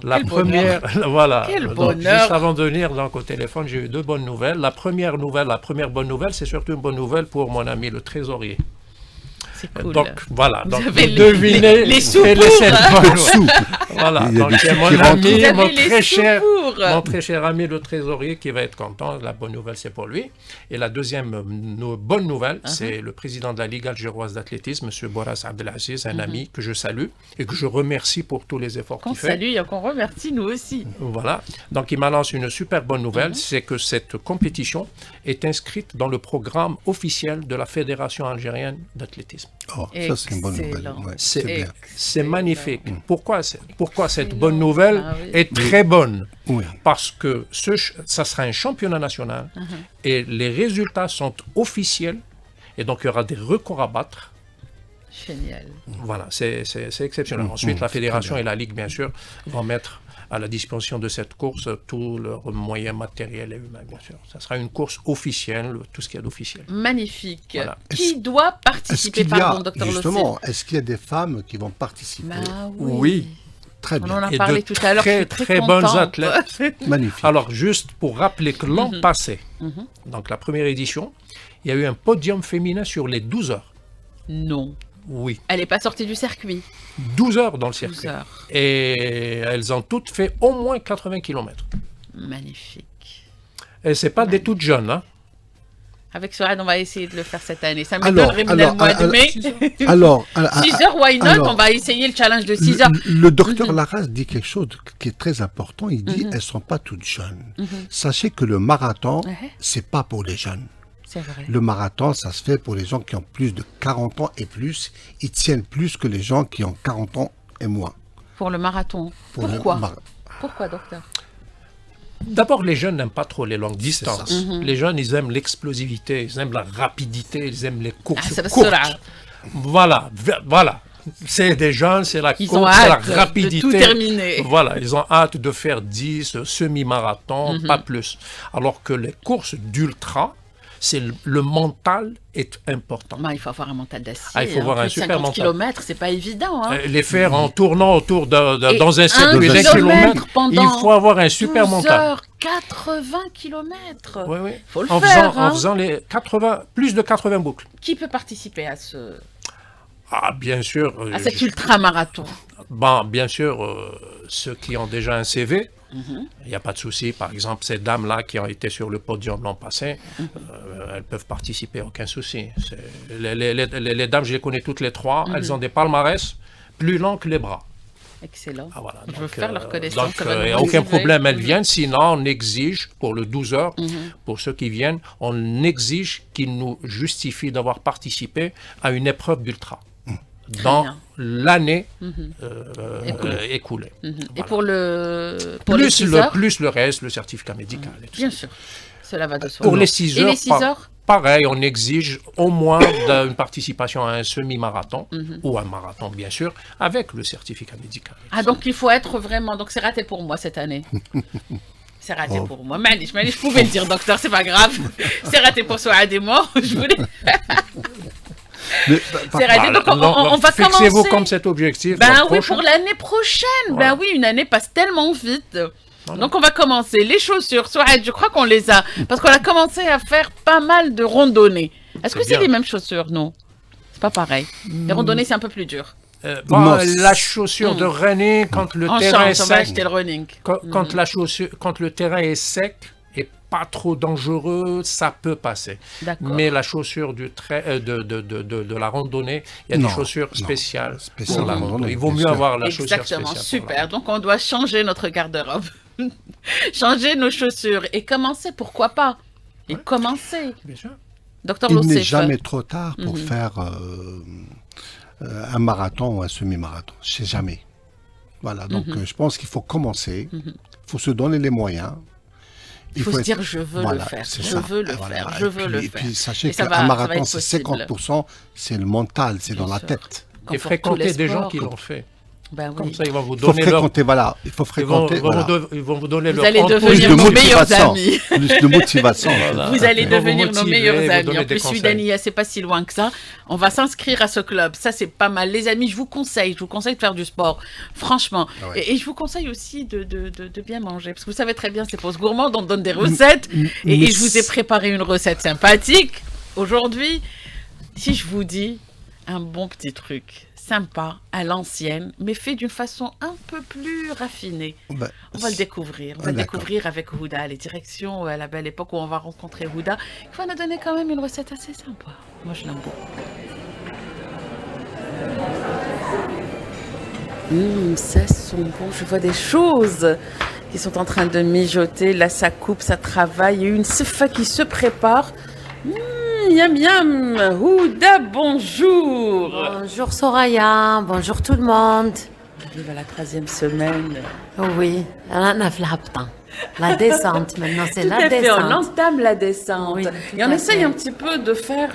Speaker 3: La
Speaker 2: quel
Speaker 3: première, voilà.
Speaker 2: Quel
Speaker 3: Donc,
Speaker 2: bonheur.
Speaker 3: juste avant de venir, donc, au téléphone, j'ai eu 2 bonnes nouvelles. La première bonne nouvelle, c'est surtout une bonne nouvelle pour mon ami le trésorier.
Speaker 2: C'est cool.
Speaker 3: Donc voilà,
Speaker 2: Vous
Speaker 3: donc
Speaker 2: avez
Speaker 3: devinez
Speaker 2: les sous
Speaker 3: quelle
Speaker 2: pour,
Speaker 3: est cette
Speaker 2: hein.
Speaker 3: bonne
Speaker 4: Sous.
Speaker 3: nouvelle. Voilà,
Speaker 4: Il y a
Speaker 3: donc
Speaker 4: des
Speaker 3: c'est
Speaker 4: sous
Speaker 3: mon
Speaker 4: qui rentrent.
Speaker 3: ami,
Speaker 2: Vous avez
Speaker 3: mon
Speaker 2: les
Speaker 3: très
Speaker 2: sous
Speaker 3: cher,
Speaker 2: pour.
Speaker 3: mon très cher ami le trésorier qui va être content. La bonne nouvelle, c'est pour lui. Et la deuxième bonne nouvelle, c'est le président de la Ligue algéroise d'athlétisme, M. Boras Abdelaziz, un ami que je salue et que je remercie pour tous les efforts
Speaker 2: Qu'on
Speaker 3: qu'il fait.
Speaker 2: salue et qu'on remercie nous aussi.
Speaker 3: Voilà. Donc, il m'annonce une super bonne nouvelle, c'est que cette compétition est inscrite dans le programme officiel de la Fédération algérienne d'athlétisme.
Speaker 4: Oh, ça, c'est une bonne nouvelle.
Speaker 2: Excellent.
Speaker 4: Ouais,
Speaker 3: C'est-
Speaker 4: c'est bien.
Speaker 3: C'est magnifique. Pourquoi cette
Speaker 2: Excellent.
Speaker 3: bonne nouvelle
Speaker 2: Ah oui.
Speaker 3: est très bonne?
Speaker 4: Oui.
Speaker 3: Parce que ça sera un championnat national et les résultats sont officiels et donc il y aura des records à battre.
Speaker 2: Génial.
Speaker 3: Voilà, c'est exceptionnel. Ensuite, la
Speaker 4: c'est
Speaker 3: fédération
Speaker 4: très
Speaker 3: et la ligue, bien sûr, vont mettre à la disposition de cette course tous leurs moyens matériels et humains, bien sûr. Ça sera une course officielle, tout ce qu'il y a d'officiel.
Speaker 2: Magnifique.
Speaker 3: Voilà.
Speaker 2: Qui doit
Speaker 4: Est-ce
Speaker 2: participer,
Speaker 4: qu'il y a,
Speaker 2: pardon, docteur Lossel?
Speaker 4: justement, est-ce qu'il y a des femmes qui vont participer?
Speaker 2: Bah
Speaker 3: Oui.
Speaker 4: Très
Speaker 2: On
Speaker 4: bien.
Speaker 2: en a
Speaker 3: Et
Speaker 2: parlé
Speaker 3: de
Speaker 2: tout à l'heure. Je
Speaker 3: très,
Speaker 2: suis très
Speaker 3: très bonnes
Speaker 2: contente.
Speaker 3: athlètes.
Speaker 4: Magnifique.
Speaker 3: Alors, juste pour rappeler que l'an passé, donc la première édition, il y a eu un podium féminin sur les 12 heures.
Speaker 2: Non.
Speaker 3: Oui,
Speaker 2: Elle n'est pas sortie du circuit.
Speaker 3: 12 heures dans le
Speaker 2: 12
Speaker 3: circuit.
Speaker 2: heures.
Speaker 3: Et elles ont toutes fait au moins 80 km.
Speaker 2: Magnifique.
Speaker 3: Et c'est pas des toutes jeunes, hein.
Speaker 2: Avec Souad, on va essayer de le faire cette année. Ça
Speaker 4: Alors,
Speaker 2: m'étonnerait le mois de mai.
Speaker 4: Alors,
Speaker 2: 6 heures, why not?
Speaker 4: alors,
Speaker 2: On va essayer le challenge de 6 heures.
Speaker 4: le docteur Larraz dit quelque chose qui est très important. Il dit elles ne sont pas toutes jeunes. Sachez que le marathon,
Speaker 2: Ouais.
Speaker 4: c'est pas pour les jeunes.
Speaker 2: C'est vrai.
Speaker 4: Le marathon, ça se fait pour les gens qui ont plus de 40 ans et plus. Ils tiennent plus que les gens qui ont 40 ans et moins.
Speaker 2: Pour le marathon.
Speaker 4: Pour le
Speaker 2: Pourquoi
Speaker 4: mara-
Speaker 2: Pourquoi, docteur?
Speaker 3: D'abord, les jeunes n'aiment pas trop les longues distances.
Speaker 4: ça.
Speaker 3: Les jeunes, ils aiment l'explosivité, ils aiment la rapidité, ils aiment les
Speaker 2: Ah,
Speaker 3: courses
Speaker 2: c'est la
Speaker 3: courtes.
Speaker 2: sura.
Speaker 3: Voilà, voilà. C'est des jeunes, c'est la
Speaker 2: Ils ont
Speaker 3: course, c'est la
Speaker 2: hâte de
Speaker 3: rapidité.
Speaker 2: tout terminer.
Speaker 3: Voilà, ils ont hâte de faire 10 semi-marathons, pas plus. Alors que les courses d'ultra, c'est le mental est important.
Speaker 2: Bah, il faut avoir un mental d'acier.
Speaker 3: Ah, il faut avoir un
Speaker 2: plus
Speaker 3: super
Speaker 2: 50
Speaker 3: mental.
Speaker 2: km, c'est pas évident. Hein.
Speaker 3: Les faire en tournant autour
Speaker 2: Et
Speaker 3: dans un circuit
Speaker 2: un
Speaker 3: d'un
Speaker 2: kilomètre
Speaker 3: kilomètre,
Speaker 2: pendant
Speaker 3: il faut avoir un super
Speaker 2: 12
Speaker 3: mental.
Speaker 2: heures, 80 km.
Speaker 3: Oui, oui.
Speaker 2: Faut le
Speaker 3: en
Speaker 2: faire,
Speaker 3: faisant,
Speaker 2: hein.
Speaker 3: en faisant les 80, plus de 80 boucles.
Speaker 2: Qui peut participer à ce
Speaker 3: Ah, bien sûr.
Speaker 2: à cet ultra-marathon?
Speaker 3: Bon, bien sûr, ceux qui ont déjà un CV,
Speaker 2: Mhm.
Speaker 3: il n'y a pas de souci. Par exemple, ces dames-là qui ont été sur le podium l'an passé, elles peuvent participer, aucun souci. Les dames, je les connais toutes les trois,
Speaker 2: Mhm.
Speaker 3: elles ont des palmarès plus longs que les bras.
Speaker 2: Excellent.
Speaker 3: Ah, voilà.
Speaker 2: Je veux
Speaker 3: Donc,
Speaker 2: faire leur connaissance.
Speaker 3: Donc,
Speaker 2: ça va
Speaker 3: il
Speaker 2: nous
Speaker 3: n'y a aucun
Speaker 2: motiver.
Speaker 3: problème, elles
Speaker 2: Mhm.
Speaker 3: viennent. Sinon, on exige, pour le 12 heures,
Speaker 2: Mhm.
Speaker 3: pour ceux qui viennent, on exige qu'ils nous justifient d'avoir participé à une épreuve d'ultra dans
Speaker 2: bien.
Speaker 3: l'année
Speaker 2: Écoulée.
Speaker 3: écoulée.
Speaker 2: Mhm. Et
Speaker 3: Voilà.
Speaker 2: pour les
Speaker 3: Plus
Speaker 2: 6 heures,
Speaker 3: plus le reste, le certificat médical. Et tout
Speaker 2: bien
Speaker 3: ça.
Speaker 2: sûr, cela va de soi.
Speaker 3: Pour les 6
Speaker 2: Et
Speaker 3: heures,
Speaker 2: les 6 heures
Speaker 3: pareil, on exige au moins une participation à un semi-marathon
Speaker 2: Mhm.
Speaker 3: ou un marathon, bien sûr, avec le certificat médical.
Speaker 2: Ah, donc il faut être vraiment. Donc c'est raté pour moi cette année. C'est raté
Speaker 4: Oh.
Speaker 2: pour moi. Malish, je pouvais le dire, docteur, c'est pas grave. C'est raté pour Souad et moi. Je voulais.
Speaker 4: Mais,
Speaker 2: C'est raté. Donc on va
Speaker 3: Fixez-vous
Speaker 2: commencer.
Speaker 3: comme cet objectif.
Speaker 2: Ben
Speaker 3: l'an
Speaker 2: oui,
Speaker 3: prochain.
Speaker 2: pour l'année prochaine.
Speaker 3: Voilà.
Speaker 2: Ben oui, une année passe tellement vite.
Speaker 3: Voilà.
Speaker 2: Donc on va commencer. Les chaussures, Souad, je crois qu'on les a. Parce qu'on a commencé à faire pas mal de randonnées. Est-ce que
Speaker 3: C'est
Speaker 2: c'est
Speaker 3: bien.
Speaker 2: les mêmes chaussures? Non. C'est pas pareil. Les randonnées, c'est un peu plus dur.
Speaker 3: Bon,
Speaker 4: Non,
Speaker 3: la chaussure de running, quand le
Speaker 2: En
Speaker 3: terrain est
Speaker 2: chance, on va
Speaker 3: sec,
Speaker 2: acheter le running.
Speaker 3: quand le terrain est sec et pas trop dangereux, ça peut passer.
Speaker 2: D'accord.
Speaker 3: Mais la chaussure de la randonnée, il y a
Speaker 4: Non,
Speaker 3: des chaussures
Speaker 4: non.
Speaker 3: spéciales
Speaker 4: Spéciales
Speaker 3: pour la
Speaker 4: de
Speaker 3: randonnée.
Speaker 4: randonnée,
Speaker 3: Il vaut
Speaker 4: bien
Speaker 3: mieux
Speaker 4: sûr.
Speaker 3: avoir la chaussure
Speaker 2: Exactement,
Speaker 3: spéciale. pour la
Speaker 2: super. Donc on doit changer notre garde-robe. Changer nos chaussures et commencer, pourquoi pas? Et commencer.
Speaker 3: randonnée. Bien sûr.
Speaker 2: Docteur
Speaker 4: il n'est
Speaker 2: Lossef.
Speaker 4: jamais trop tard pour
Speaker 2: Mhm.
Speaker 4: faire un marathon ou un semi-marathon. C'est jamais. Voilà, donc je pense qu'il faut commencer. Il faut se donner les moyens.
Speaker 2: Il faut se dire, je veux le faire.
Speaker 4: c'est
Speaker 2: Je
Speaker 4: ça.
Speaker 2: veux le
Speaker 4: Voilà.
Speaker 2: faire. Je veux le
Speaker 4: Et
Speaker 2: faire.
Speaker 4: puis sachez
Speaker 2: Et ça
Speaker 4: qu'un
Speaker 2: va- ça va
Speaker 4: marathon,
Speaker 2: être
Speaker 4: c'est
Speaker 2: possible.
Speaker 4: 50%, c'est le mental, c'est
Speaker 2: Bien
Speaker 4: dans la
Speaker 2: sûr.
Speaker 4: tête.
Speaker 2: Comme
Speaker 3: Et
Speaker 2: pour tous les
Speaker 3: fréquenter des gens
Speaker 2: sports.
Speaker 3: qui l'ont fait.
Speaker 2: Ben
Speaker 3: Comme
Speaker 2: oui.
Speaker 3: ça, ils vont vous
Speaker 4: Il faut
Speaker 3: donner leur...
Speaker 4: fréquenter, voilà. Il faut fréquenter. voilà.
Speaker 3: Ils vont vous donner
Speaker 2: Vous
Speaker 3: leur
Speaker 2: allez
Speaker 3: compte.
Speaker 2: devenir
Speaker 4: de
Speaker 2: nos meilleurs
Speaker 4: motivation.
Speaker 2: amis.
Speaker 4: Plus de motivation.
Speaker 3: Voilà.
Speaker 2: Vous allez
Speaker 3: Ils vont vous
Speaker 2: devenir nos
Speaker 3: motiver,
Speaker 2: meilleurs
Speaker 3: vous
Speaker 2: amis.
Speaker 3: donner
Speaker 2: En
Speaker 3: des
Speaker 2: plus,
Speaker 3: conseils.
Speaker 2: Sudania, c'est pas si loin que ça. On va s'inscrire à ce club. Ça, c'est pas mal. Les amis, je vous conseille de faire du sport. Franchement.
Speaker 4: Ah ouais.
Speaker 2: Et je vous conseille aussi de bien manger. Parce que vous savez très bien, c'est Pause Gourmande. On donne des recettes. Et je vous ai préparé une recette sympathique. Aujourd'hui, si je vous dis un bon petit truc sympa, à l'ancienne, mais fait d'une façon un peu plus raffinée.
Speaker 4: Ben,
Speaker 2: On va le découvrir. On va le
Speaker 4: D'accord.
Speaker 2: découvrir avec Houda, les directions à la belle époque où on va rencontrer Houda. Il va nous donner quand même une recette assez sympa. Moi, je l'aime beaucoup. Ça sent bon. Je vois des choses qui sont en train de mijoter. Là, ça coupe, ça travaille. Il y a une sefa qui se prépare. Miam, miam. Houda, bonjour.
Speaker 5: Bonjour Soraya, bonjour tout le monde.
Speaker 2: On arrive à la 3e semaine.
Speaker 5: Oui, on a fait la descente maintenant, c'est
Speaker 2: Tout
Speaker 5: la
Speaker 2: à fait, on
Speaker 5: descente.
Speaker 2: entame la descente.
Speaker 5: Oui,
Speaker 2: et on
Speaker 5: tout à
Speaker 2: essaye
Speaker 5: fait.
Speaker 2: un petit peu de faire,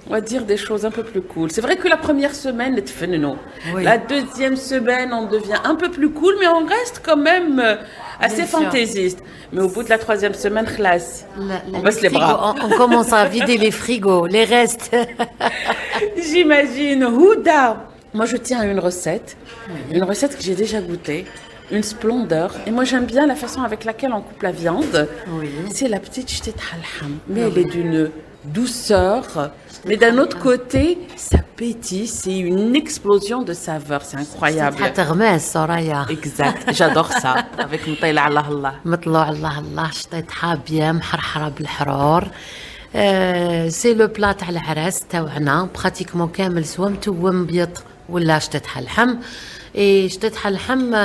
Speaker 2: on va dire, des choses un peu plus cool. C'est vrai que la première semaine est phénoménale.
Speaker 5: Oui.
Speaker 2: La 2e semaine, on devient un peu plus cool, mais on reste quand même assez
Speaker 5: Bien sûr.
Speaker 2: fantaisiste. Mais au bout de la 3e semaine, classe. On baisse les
Speaker 5: frigos,
Speaker 2: bras.
Speaker 5: on commence à vider les frigos, les restes.
Speaker 2: J'imagine. Houda. Moi, je tiens à une recette. Une recette que j'ai déjà goûtée. Une splendeur. Et moi, j'aime bien la façon avec laquelle on coupe la viande.
Speaker 5: Oui.
Speaker 2: C'est la petite ch'tête halham. Mais elle est d'une douceur. Mais d'un autre côté, ça pétille. C'est une explosion de saveurs. C'est incroyable.
Speaker 5: تغماس Soraya.
Speaker 2: Exact. J'adore ça. Avec Mtaila Allah Allah.
Speaker 5: مطلوع الله الله شطيت حابيه محرحره بالحرور. سي لو بلا تاع العراس تاعنا براتيكمون كامل سوا متوم مبيض ولا شطيت اللحم اي شطيت اللحم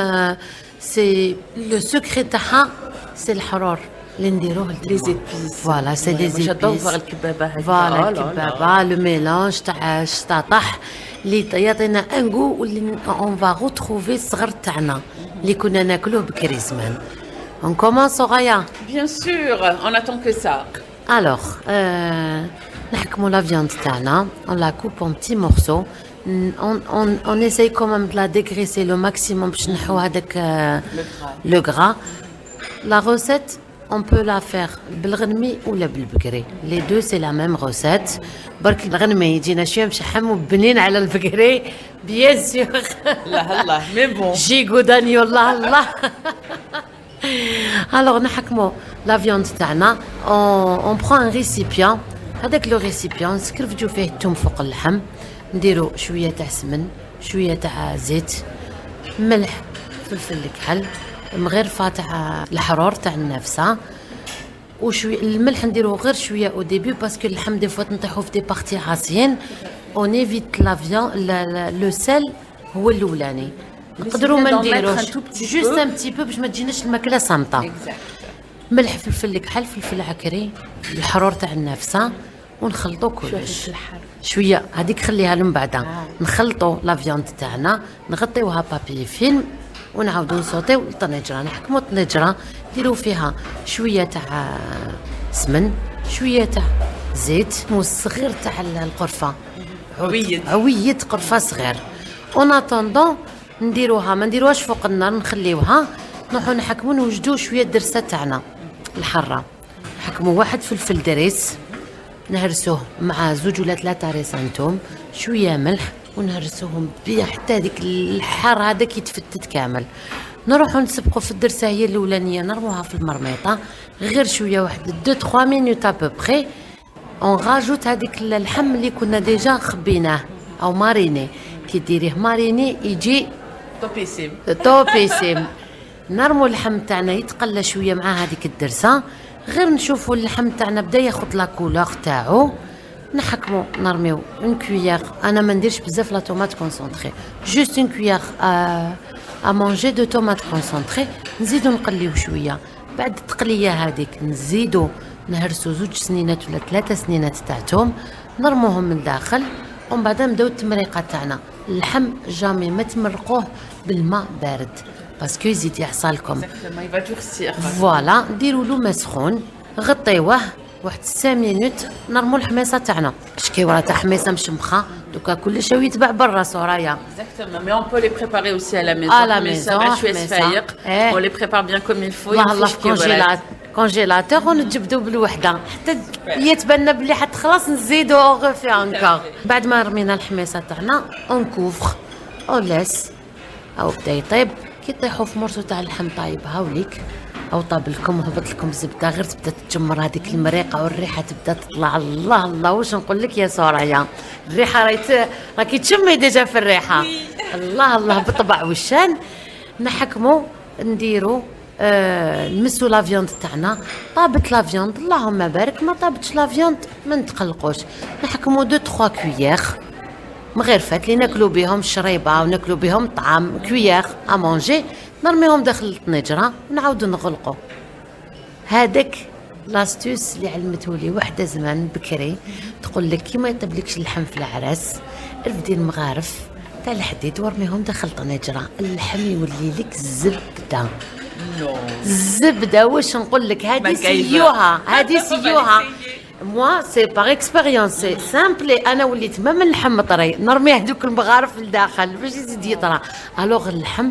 Speaker 5: سي لو سكري تاعها سي الحرور اللي نديروه
Speaker 2: Les épices.
Speaker 5: فوالا سي لي
Speaker 2: J'adore voir
Speaker 5: زيبيس
Speaker 2: le kebaba.
Speaker 5: فوالا الكبابه لو ميلانج تاع الشطاطح اللي يعطينا ان غو واللي اون فا روتروفي الصغر تاعنا اللي كنا ناكلوه بكري زمان. اون كومون صغيا.
Speaker 2: Bien sûr. On attend que ça.
Speaker 5: Alors, نحكموا la viande تاعنا, on la coupe en petits morceaux. On essaye quand même de la dégraisser le maximum باش نحو هذاك le gras. La recette, on peut la faire بالغنمي ولا بالبقري. Les deux c'est la même recette. برك الغنمي يجينا شويه مشحم وبنين على البقري bien sûr.
Speaker 2: Allah Allah. Mais bon.
Speaker 5: جيغو دانيو الله الله. Alors, نحكمو la viande تاعنا, on prend un récipient. هذاك لو récipient نسكرفجو فيه الثوم فوق اللحم, نديرو شويه تاع سمن, شويه تاع زيت, ملح, فلفل الكحل, مغرفه تاع الحرور تاع النافسه, وشويه الملح نديروه غير شويه او ديبي باسكو اللحم دي فوا نطيحو في دي بارتي عاصيين. اون ايفيت لا فيان لو سيل هو الاولاني, نقدروا ما
Speaker 2: d'en mettre
Speaker 5: نديروش
Speaker 2: un tout petit
Speaker 5: جوست
Speaker 2: peu.
Speaker 5: ان بتي بو باش ما تجيناش الماكله صامته.
Speaker 2: Exact.
Speaker 5: ملح, فلفل الكحل, فلفل عكري, الحرور تاع النافسه, ونخلطو كلش. شويه هذيك خليها لمن بعدا. نخلطو لا فياند تاعنا, نغطيوها بابي فيلم, ونعاودو نصوتيو الطنجره. نحكمو الطنجره, نديرو فيها شويه تاع سمن, شويه تاع زيت, والصغير تاع القرفه, عوية قرفه صغير. اون اتوندون نديروها, ما نديروهاش فوق النار, نخليوها نروحو نحكمو, نوجدو شويه الدرسه تاعنا الحاره. نحكمو واحد فلفل دريس, نهرسوه مع 2 ولا 3 ريسان توم, شويه ملح, ونهرسوهم بيا حتى هذيك الحار هذاك يتفتت كامل. نروحو نسبقو في الدرسه هي الاولانيه, نرموها في المرميطه غير شويه, واحد 2-3 مينوت ابوبخي. اون راجوت هذيك اللحم اللي كنا ديجا خبيناه او ماريني. كي ديريه ماريني يجي
Speaker 2: Topissime.
Speaker 5: توبيسيم. نرمو اللحم تاعنا يتقلى شويه مع هذيك الدرسه, غير نشوفوا اللحم تاعنا بدا ياخذ لا كولور تاعو, نحكمو نرميو اون كويير. انا ما نديرش بزاف لا طوماط كونسونطري, جوست اون كويير ا مانجي دو طوماط كونسونطري. نزيدو نقليو شويه, بعد التقليه هذيك نزيدو نهرسو 2 سنينات ولا 3 سنينات تاع توم, نرموهم من الداخل, ومن بعد نبداو التمريقه تاعنا. اللحم جامي ما تمرقوه بالماء بارد باسكو يزيد يحصلكم.
Speaker 2: Exactement, il va durcir.
Speaker 5: فوالا, نديروا له مسخون, غطيوه واحد 5 مينوت, نرموا الحميصه تاعنا. شكي ورا تاع حميصه مشمخه دوكا كل شيء يتباع برا سرايا.
Speaker 2: Exactement, mais on peut les préparer aussi à la maison.
Speaker 5: À la
Speaker 2: Mais
Speaker 5: maison,
Speaker 2: ça va, je suis
Speaker 5: mais ça.
Speaker 2: فايق.
Speaker 5: Eh.
Speaker 2: On les prépare bien comme il faut.
Speaker 5: الله الله
Speaker 2: يمشي
Speaker 5: في
Speaker 2: كيبرد.
Speaker 5: كونجيلاتور ونتجبدوا بالوحده حتى يتبنى بلي حتخلص نزيدو غوفي انكا. بعد ما رمينا الحميصه تاعنا اون كوفر او لاس او بدا يطيب. كي يطيحوا في مرسو تاع اللحم طايب هاوليك او طاب لكم وهبط لكم زبده غير تبدا تتجمر هذيك المريقه والريحه تبدا تطلع. الله الله واش نقول لك يا سوريا الريحه راكي تشمي ديجا في الريحه. الله الله بطبع وشان نحكموا نديروا نمسوا لا فيوند تاعنا. طابت لا فيوند اللهم بارك، ما طابتش لا فيوند ما نتقلقوش، نحكموا 2-3 كويير مغرفات اللي ناكلوا بهم الشريبه وناكلوا بهم طعام كويير ا مونجي، نرميهم داخل الطنجره ونعاودوا نغلقوا. هذاك لاستوس اللي علمتولي وحده زمان بكري تقول لك كي ما يطيبلكش اللحم في العراس رفدي المغارف تاع الحديد ورميهم داخل الطنجره، اللحم يولي لك زبده. الزبده واش نقول لك هذه سيوها هذه سيوها. موا سي باغ اكسبيريونس سي سامبل. انا وليت ما من اللحم طري نرميه دوك المغارف لداخل باش يزيد يطرى. الوغ اللحم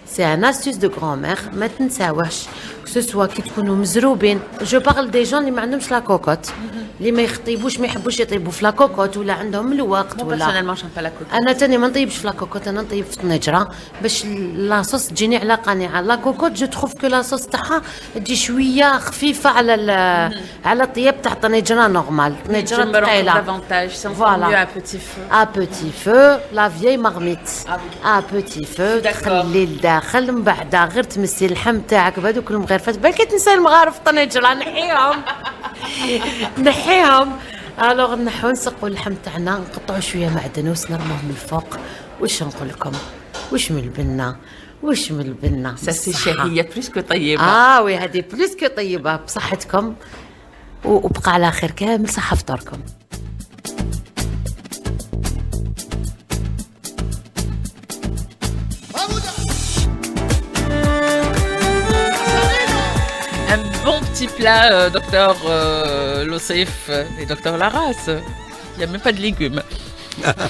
Speaker 5: سي ان استوس دو غرامير ما تنساوهش سوا كي تكونوا مزروبين. جو بارل دي جون اللي ما عندهمش لا كوكوت، اللي ما يطيبوش ما يحبوش يطيبوا في لا كوكوت ولا عندهم الوقت ولا.
Speaker 2: Personnellement, j'aime pas la cocotte.
Speaker 5: انا تاني ما نطيبش في لا كوكوت، انا نطيب في الطنجره باش لاصوص تجيني على قنيعه. لا كوكوت جو تخوف كو لاصوص تاعها تجي شويه خفيفه على على الطياب تاع الطنجره نورمال. الطنجره
Speaker 2: J'aime
Speaker 5: ثقيله
Speaker 2: davantage. C'est encore
Speaker 5: Voilà.
Speaker 2: mieux à petit feu.
Speaker 5: ا بوتي فو لا فيي مارميت ا بوتي فو
Speaker 2: D'accord.
Speaker 5: تخلي لداخل من بعد غير تمسي اللحم تاعك بهذوك المغرفات. بالك تنسى المغارف الطنجره نحيهم نحيهم. الوغ نحو نسقوا اللحم تاعنا نقطعوا شويه معدنوس نرموه من الفوق. واش نقول لكم واش من البنه واش من البنه.
Speaker 2: Ça, c'est
Speaker 5: بالصحة.
Speaker 2: chérie, plus que طيبة.
Speaker 5: وي هذه بلوس كو طيبه بصحتكم وبقى على خير كامل صحه فطوركم.
Speaker 2: Un bon petit plat, docteur Losef et docteur Laras. Il n'y a même pas de légumes.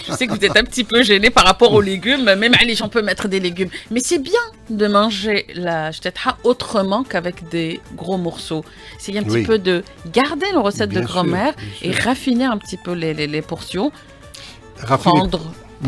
Speaker 2: Je sais que vous êtes un petit peu gêné par rapport aux légumes. Même allez, on peut mettre des légumes. Mais c'est bien de manger la shtetha autrement qu'avec des gros morceaux. C'est un petit
Speaker 4: Oui.
Speaker 2: peu de garder nos recettes de
Speaker 4: Bien sûr,
Speaker 2: grand-mère
Speaker 4: bien
Speaker 2: et
Speaker 4: sûr.
Speaker 2: raffiner un petit peu les portions.
Speaker 4: Raffiner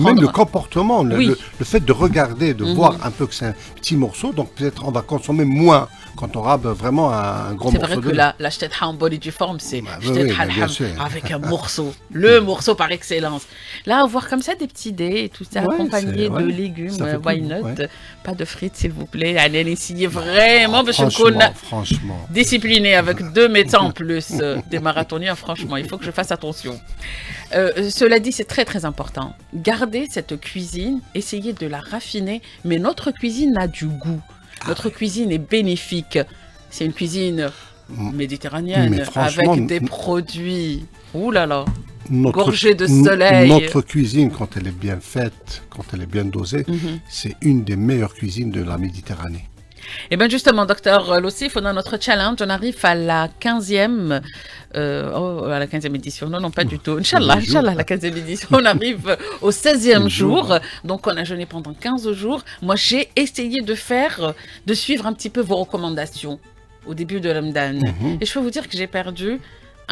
Speaker 4: même le comportement,
Speaker 2: Oui.
Speaker 4: le fait de regarder, de voir un peu que c'est un petit morceau, donc peut-être on va consommer moins quand on aura vraiment un gros
Speaker 2: C'est
Speaker 4: morceau
Speaker 2: vrai que
Speaker 4: de
Speaker 2: la shtetha en bonne et due forme, c'est
Speaker 4: Bah, oui,
Speaker 2: shtetha
Speaker 4: oui, bien
Speaker 2: al-ham
Speaker 4: sûr.
Speaker 2: avec un morceau, le morceau par excellence. Là, avoir comme ça des petits dés et tout ça,
Speaker 4: Ouais,
Speaker 2: accompagné
Speaker 4: c'est-
Speaker 2: de
Speaker 4: ouais,
Speaker 2: légumes,
Speaker 4: ça fait
Speaker 2: why
Speaker 4: tout,
Speaker 2: not?
Speaker 4: ouais.
Speaker 2: Pas de frites, s'il vous plaît. Allez, essayez vraiment, parce qu'on a
Speaker 4: Franchement.
Speaker 2: discipliné avec 2 médecins en plus, des marathoniens, franchement, il faut que je fasse attention. Cela dit, c'est très très important. Gardez cette cuisine, essayez de la raffiner, mais notre cuisine a du goût. Notre cuisine est bénéfique. C'est une cuisine méditerranéenne
Speaker 4: Mais franchement,
Speaker 2: avec des produits. Ouh là là.
Speaker 4: Notre,
Speaker 2: Gorgée de soleil.
Speaker 4: Notre cuisine, quand elle est bien faite, quand elle est bien dosée, c'est une des meilleures cuisines de la Méditerranée.
Speaker 2: Et bien justement, docteur Lossif, on a notre challenge. On arrive à la 15e, à la 15e édition. Non, non, pas du tout. Inch'Allah, Inch'Allah, la 15e édition. On arrive au 16e jour. Donc, on a jeûné pendant 15 jours. Moi, j'ai essayé de suivre un petit peu vos recommandations au début de Ramadan. Et je peux vous dire que j'ai perdu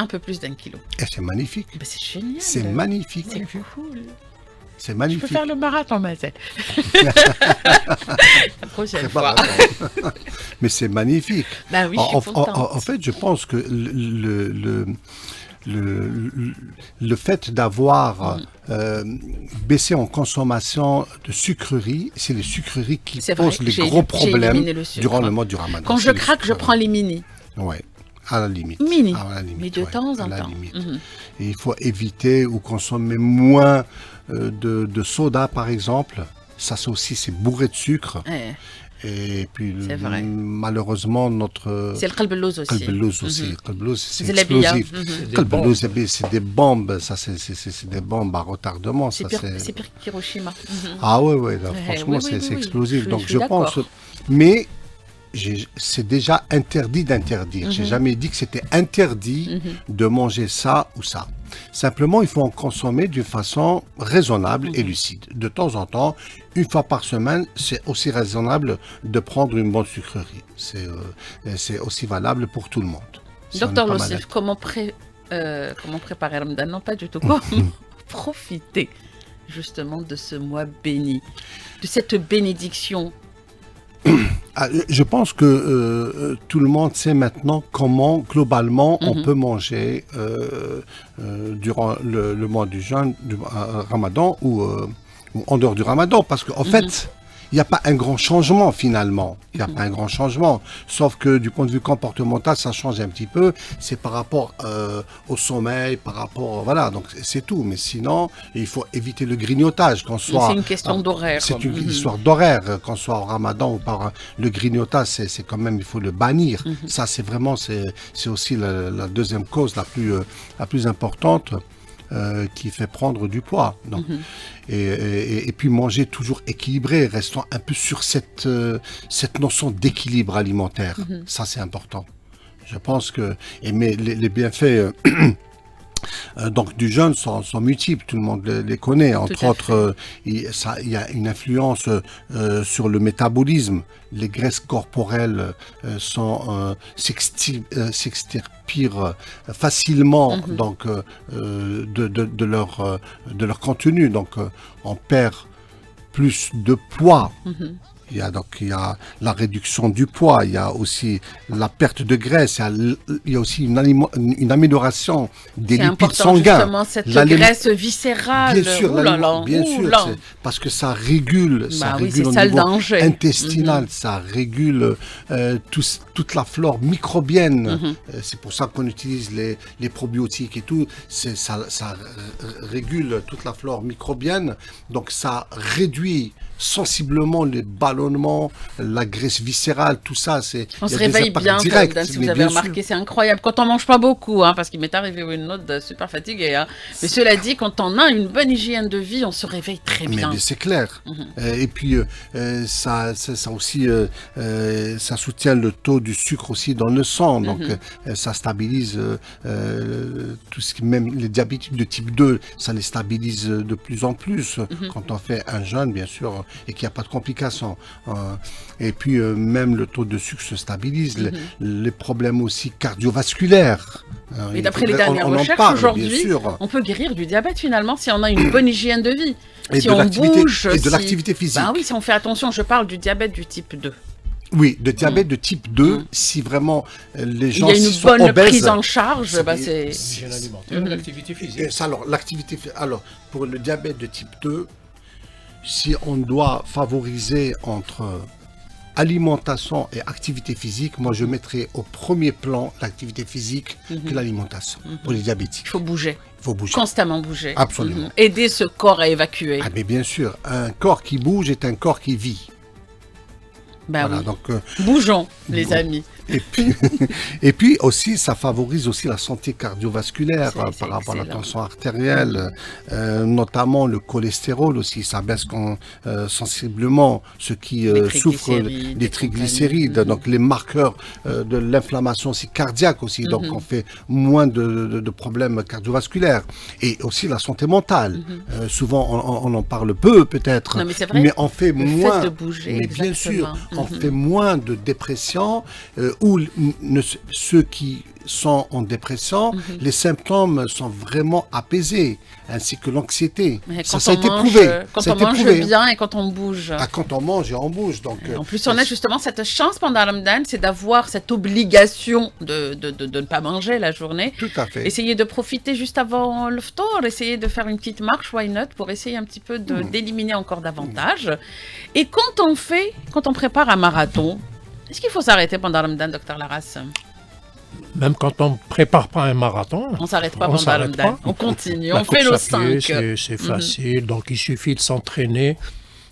Speaker 2: un peu plus d'1 kilo.
Speaker 4: Et c'est magnifique.
Speaker 2: Ben, c'est génial.
Speaker 4: C'est magnifique.
Speaker 2: C'est cool.
Speaker 4: C'est
Speaker 2: Je peux
Speaker 4: magnifique.
Speaker 2: faire le marathon, Mazel. La prochaine
Speaker 4: C'est pas
Speaker 2: fois.
Speaker 4: grave. Mais c'est magnifique.
Speaker 2: Ben oui, je suis contente.
Speaker 4: En fait, je pense que le fait d'avoir baissé en consommation de sucreries, c'est les sucreries qui
Speaker 2: C'est vrai,
Speaker 4: posent les
Speaker 2: j'ai
Speaker 4: gros
Speaker 2: éliminé
Speaker 4: problèmes
Speaker 2: le sucre.
Speaker 4: durant le mois du Ramadan.
Speaker 2: Quand
Speaker 4: C'est
Speaker 2: je
Speaker 4: les
Speaker 2: craque, je
Speaker 4: sucreries.
Speaker 2: prends les mini.
Speaker 4: Ouais, à la limite.
Speaker 2: Mini.
Speaker 4: À la limite,
Speaker 2: Mais de
Speaker 4: ouais,
Speaker 2: temps en
Speaker 4: à la
Speaker 2: temps.
Speaker 4: limite.
Speaker 2: Mhm.
Speaker 4: Et il faut éviter ou consommer moins de soda, par exemple. Ça, c'est aussi, c'est bourré de sucre.
Speaker 2: Ouais.
Speaker 4: Et puis,
Speaker 2: C'est vrai.
Speaker 4: malheureusement, notre...
Speaker 2: C'est le qalbelouz aussi.
Speaker 4: Qalbelouz aussi. Qalbelouz, c'est
Speaker 2: C'est la billa.
Speaker 4: explosif.
Speaker 2: Mhm.
Speaker 4: Qalbelouz, c'est des bombes. Ça, c'est des bombes à retardement.
Speaker 2: C'est
Speaker 4: Ça,
Speaker 2: pire,
Speaker 4: c'est...
Speaker 2: c'est pire qu'Hiroshima. Mhm.
Speaker 4: Ah ouais, là,
Speaker 2: Ouais,
Speaker 4: franchement,
Speaker 2: oui, oui,
Speaker 4: c'est
Speaker 2: oui,
Speaker 4: explosif.
Speaker 2: je
Speaker 4: Donc,
Speaker 2: suis
Speaker 4: je pense...
Speaker 2: d'accord.
Speaker 4: Mais c'est déjà interdit d'interdire. J'ai jamais dit que c'était interdit de manger ça ou ça. Simplement, il faut en consommer d'une façon raisonnable et lucide. De temps en temps, une fois par semaine, c'est aussi raisonnable de prendre une bonne sucrerie. C'est aussi valable pour tout le monde. Si on n'est
Speaker 2: Docteur
Speaker 4: pas
Speaker 2: Lossif,
Speaker 4: malade.
Speaker 2: comment préparer Ramadan? Non, pas du tout. Comment profiter justement de ce mois béni, de cette bénédiction?
Speaker 4: Ah, je pense que tout le monde sait maintenant comment, globalement, on peut manger durant le mois du jeûne, du Ramadan ou en dehors du Ramadan. Parce qu'en fait, il n'y a pas un grand changement finalement. Il n'y a pas un grand changement. Sauf que du point de vue comportemental, ça change un petit peu. C'est par rapport au sommeil, par rapport... Voilà, donc c'est tout. Mais sinon, il faut éviter le grignotage.
Speaker 2: C'est une question d'horaire.
Speaker 4: C'est une histoire d'horaire. Qu'on soit au Ramadan ou par le grignotage, c'est quand même, il faut le bannir. Ça, c'est vraiment, c'est aussi la deuxième cause la plus importante. Qui fait prendre du poids. Donc, et puis manger toujours équilibré, restant un peu sur cette notion d'équilibre alimentaire. Ça, c'est important. Je pense que... mais les bienfaits... donc du jeûne sont multiples, tout le monde les connaît. Entre autres, il y a une influence sur le métabolisme. Les graisses corporelles s'extirpent facilement donc, de leur contenu. Donc on perd plus de poids. Il y a la réduction du poids, il y a aussi la perte de graisse, il y a aussi une amélioration des lipides sanguins.
Speaker 2: Justement, cette graisse viscérale.
Speaker 4: Bien sûr, bien sûr, parce que ça régule, au niveau intestinal, ça régule toute la flore microbienne. C'est pour ça qu'on utilise les probiotiques et tout. Ça régule toute la flore microbienne, donc ça réduit sensiblement les ballonnements, la graisse viscérale, tout ça,
Speaker 2: on se réveille bien, si vous avez remarqué, c'est incroyable. Quand on mange pas beaucoup, parce qu'il m'est arrivé une note super fatiguée, mais cela dit, quand on a une bonne hygiène de vie, on se réveille très bien.
Speaker 4: Mais c'est clair. Et puis, ça aussi, ça soutient le taux du sucre aussi dans le sang, donc ça stabilise tout ce qui, même les diabétiques de type 2, ça les stabilise de plus en plus quand on fait un jeûne, bien sûr, et qu'il n'y a pas de complications. Et puis, même le taux de sucre se stabilise, les problèmes aussi cardiovasculaires.
Speaker 2: Mais d'après les dernières recherches, aujourd'hui, on peut guérir du diabète finalement si on a une bonne hygiène de vie.
Speaker 4: Et
Speaker 2: si
Speaker 4: de
Speaker 2: on bouge.
Speaker 4: Et de l'activité physique.
Speaker 2: Oui, si on fait attention, je parle du diabète du type 2.
Speaker 4: Oui, de diabète de type 2, si vraiment les gens
Speaker 2: sont obèses... Il y a une bonne prise en charge,
Speaker 3: c'est l'hygiène alimentaire, l'activité physique.
Speaker 4: Alors, pour le diabète de type 2, si on doit favoriser entre alimentation et activité physique, moi je mettrais au premier plan l'activité physique que l'alimentation pour les diabétiques.
Speaker 2: Il faut bouger.
Speaker 4: Il faut bouger.
Speaker 2: Constamment bouger.
Speaker 4: Absolument.
Speaker 2: Aider ce corps à évacuer.
Speaker 4: Ah mais bien sûr, un corps qui bouge est un corps qui vit.
Speaker 2: Voilà, oui. Donc, bougeons, les amis.
Speaker 4: Et puis aussi, ça favorise aussi la santé cardiovasculaire par rapport à la tension artérielle, notamment le cholestérol aussi. Ça baisse sensiblement ceux qui souffrent des triglycérides, donc les marqueurs de l'inflammation aussi cardiaque aussi. Donc on fait moins de problèmes cardiovasculaires. Et aussi la santé mentale. Souvent, on en parle peu peut-être, mais on fait moins.
Speaker 2: Fait de bouger,
Speaker 4: mais bien sûr, on fait moins de dépression. Où ceux qui sont en dépression, les symptômes sont vraiment apaisés, ainsi que l'anxiété. Ça a été prouvé.
Speaker 2: Quand on mange bien et quand on bouge.
Speaker 4: Quand on mange et on bouge. Donc,
Speaker 2: en plus, on a justement cette chance pendant Ramadan, c'est d'avoir cette obligation de ne pas manger la journée.
Speaker 4: Tout à fait.
Speaker 2: Essayer de profiter juste avant le ftour, essayer de faire une petite marche, why not, pour essayer un petit peu d'éliminer encore davantage. Et quand on prépare un marathon, est-ce qu'il faut s'arrêter pendant Ramadan, docteur Laras?
Speaker 3: Même quand on ne prépare pas un marathon,
Speaker 2: on ne s'arrête pas pendant Ramadan. On continue, on fait nos 5.
Speaker 3: C'est facile, donc il suffit de s'entraîner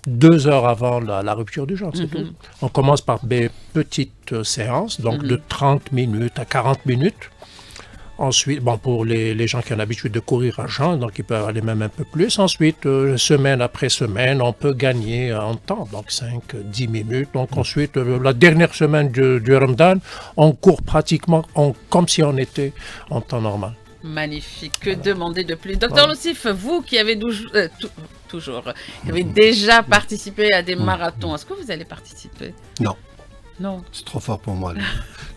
Speaker 3: 2 heures avant la rupture du jeûne, c'est tout. On commence par des petites séances, donc de 30 minutes à 40 minutes. Ensuite, bon, pour les gens qui ont l'habitude de courir à jeun, donc ils peuvent aller même un peu plus. Ensuite, semaine après semaine, on peut gagner en temps, donc 5-10 minutes. Donc ensuite, la dernière semaine du Ramadan, on court pratiquement comme si on était en temps normal.
Speaker 2: Magnifique, que demander de plus? Docteur Lossif, vous qui avez toujours, qui avez déjà participé à des marathons, est-ce que vous allez participer?
Speaker 4: Non.
Speaker 2: Non.
Speaker 4: C'est trop fort pour moi.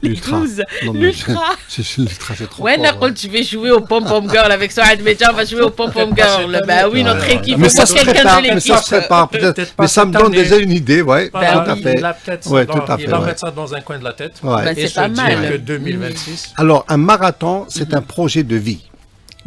Speaker 4: L'ultra. Non, mais
Speaker 2: L'ultra.
Speaker 4: L'ultra, c'est trop
Speaker 2: Ouais,
Speaker 4: fort.
Speaker 2: je vais jouer au pom-pom girl avec Souad Medja, on va jouer au pom-pom girl. Bah oui, notre équipe,
Speaker 4: Mais
Speaker 2: on
Speaker 4: ça
Speaker 2: voit
Speaker 4: se
Speaker 2: quelqu'un
Speaker 4: prépare,
Speaker 2: de
Speaker 4: mais ça
Speaker 2: l'équipe.
Speaker 4: se prépare peut-être.
Speaker 3: Peut-être pas
Speaker 4: Mais ça me
Speaker 3: cette
Speaker 4: donne
Speaker 3: année.
Speaker 4: déjà une idée, ouais.
Speaker 3: Voilà,
Speaker 4: Tout à
Speaker 3: il
Speaker 4: fait.
Speaker 3: a peut-être ça
Speaker 4: Ouais,
Speaker 3: dans-
Speaker 4: tout à
Speaker 3: il
Speaker 4: fait,
Speaker 3: va
Speaker 4: ouais.
Speaker 3: mettre ça dans un coin de la tête.
Speaker 4: Ouais.
Speaker 2: Ben,
Speaker 3: Et
Speaker 2: c'est
Speaker 3: se
Speaker 2: pas
Speaker 3: dire
Speaker 2: mal.
Speaker 3: que 2026,
Speaker 4: Alors, un marathon, c'est un projet de vie.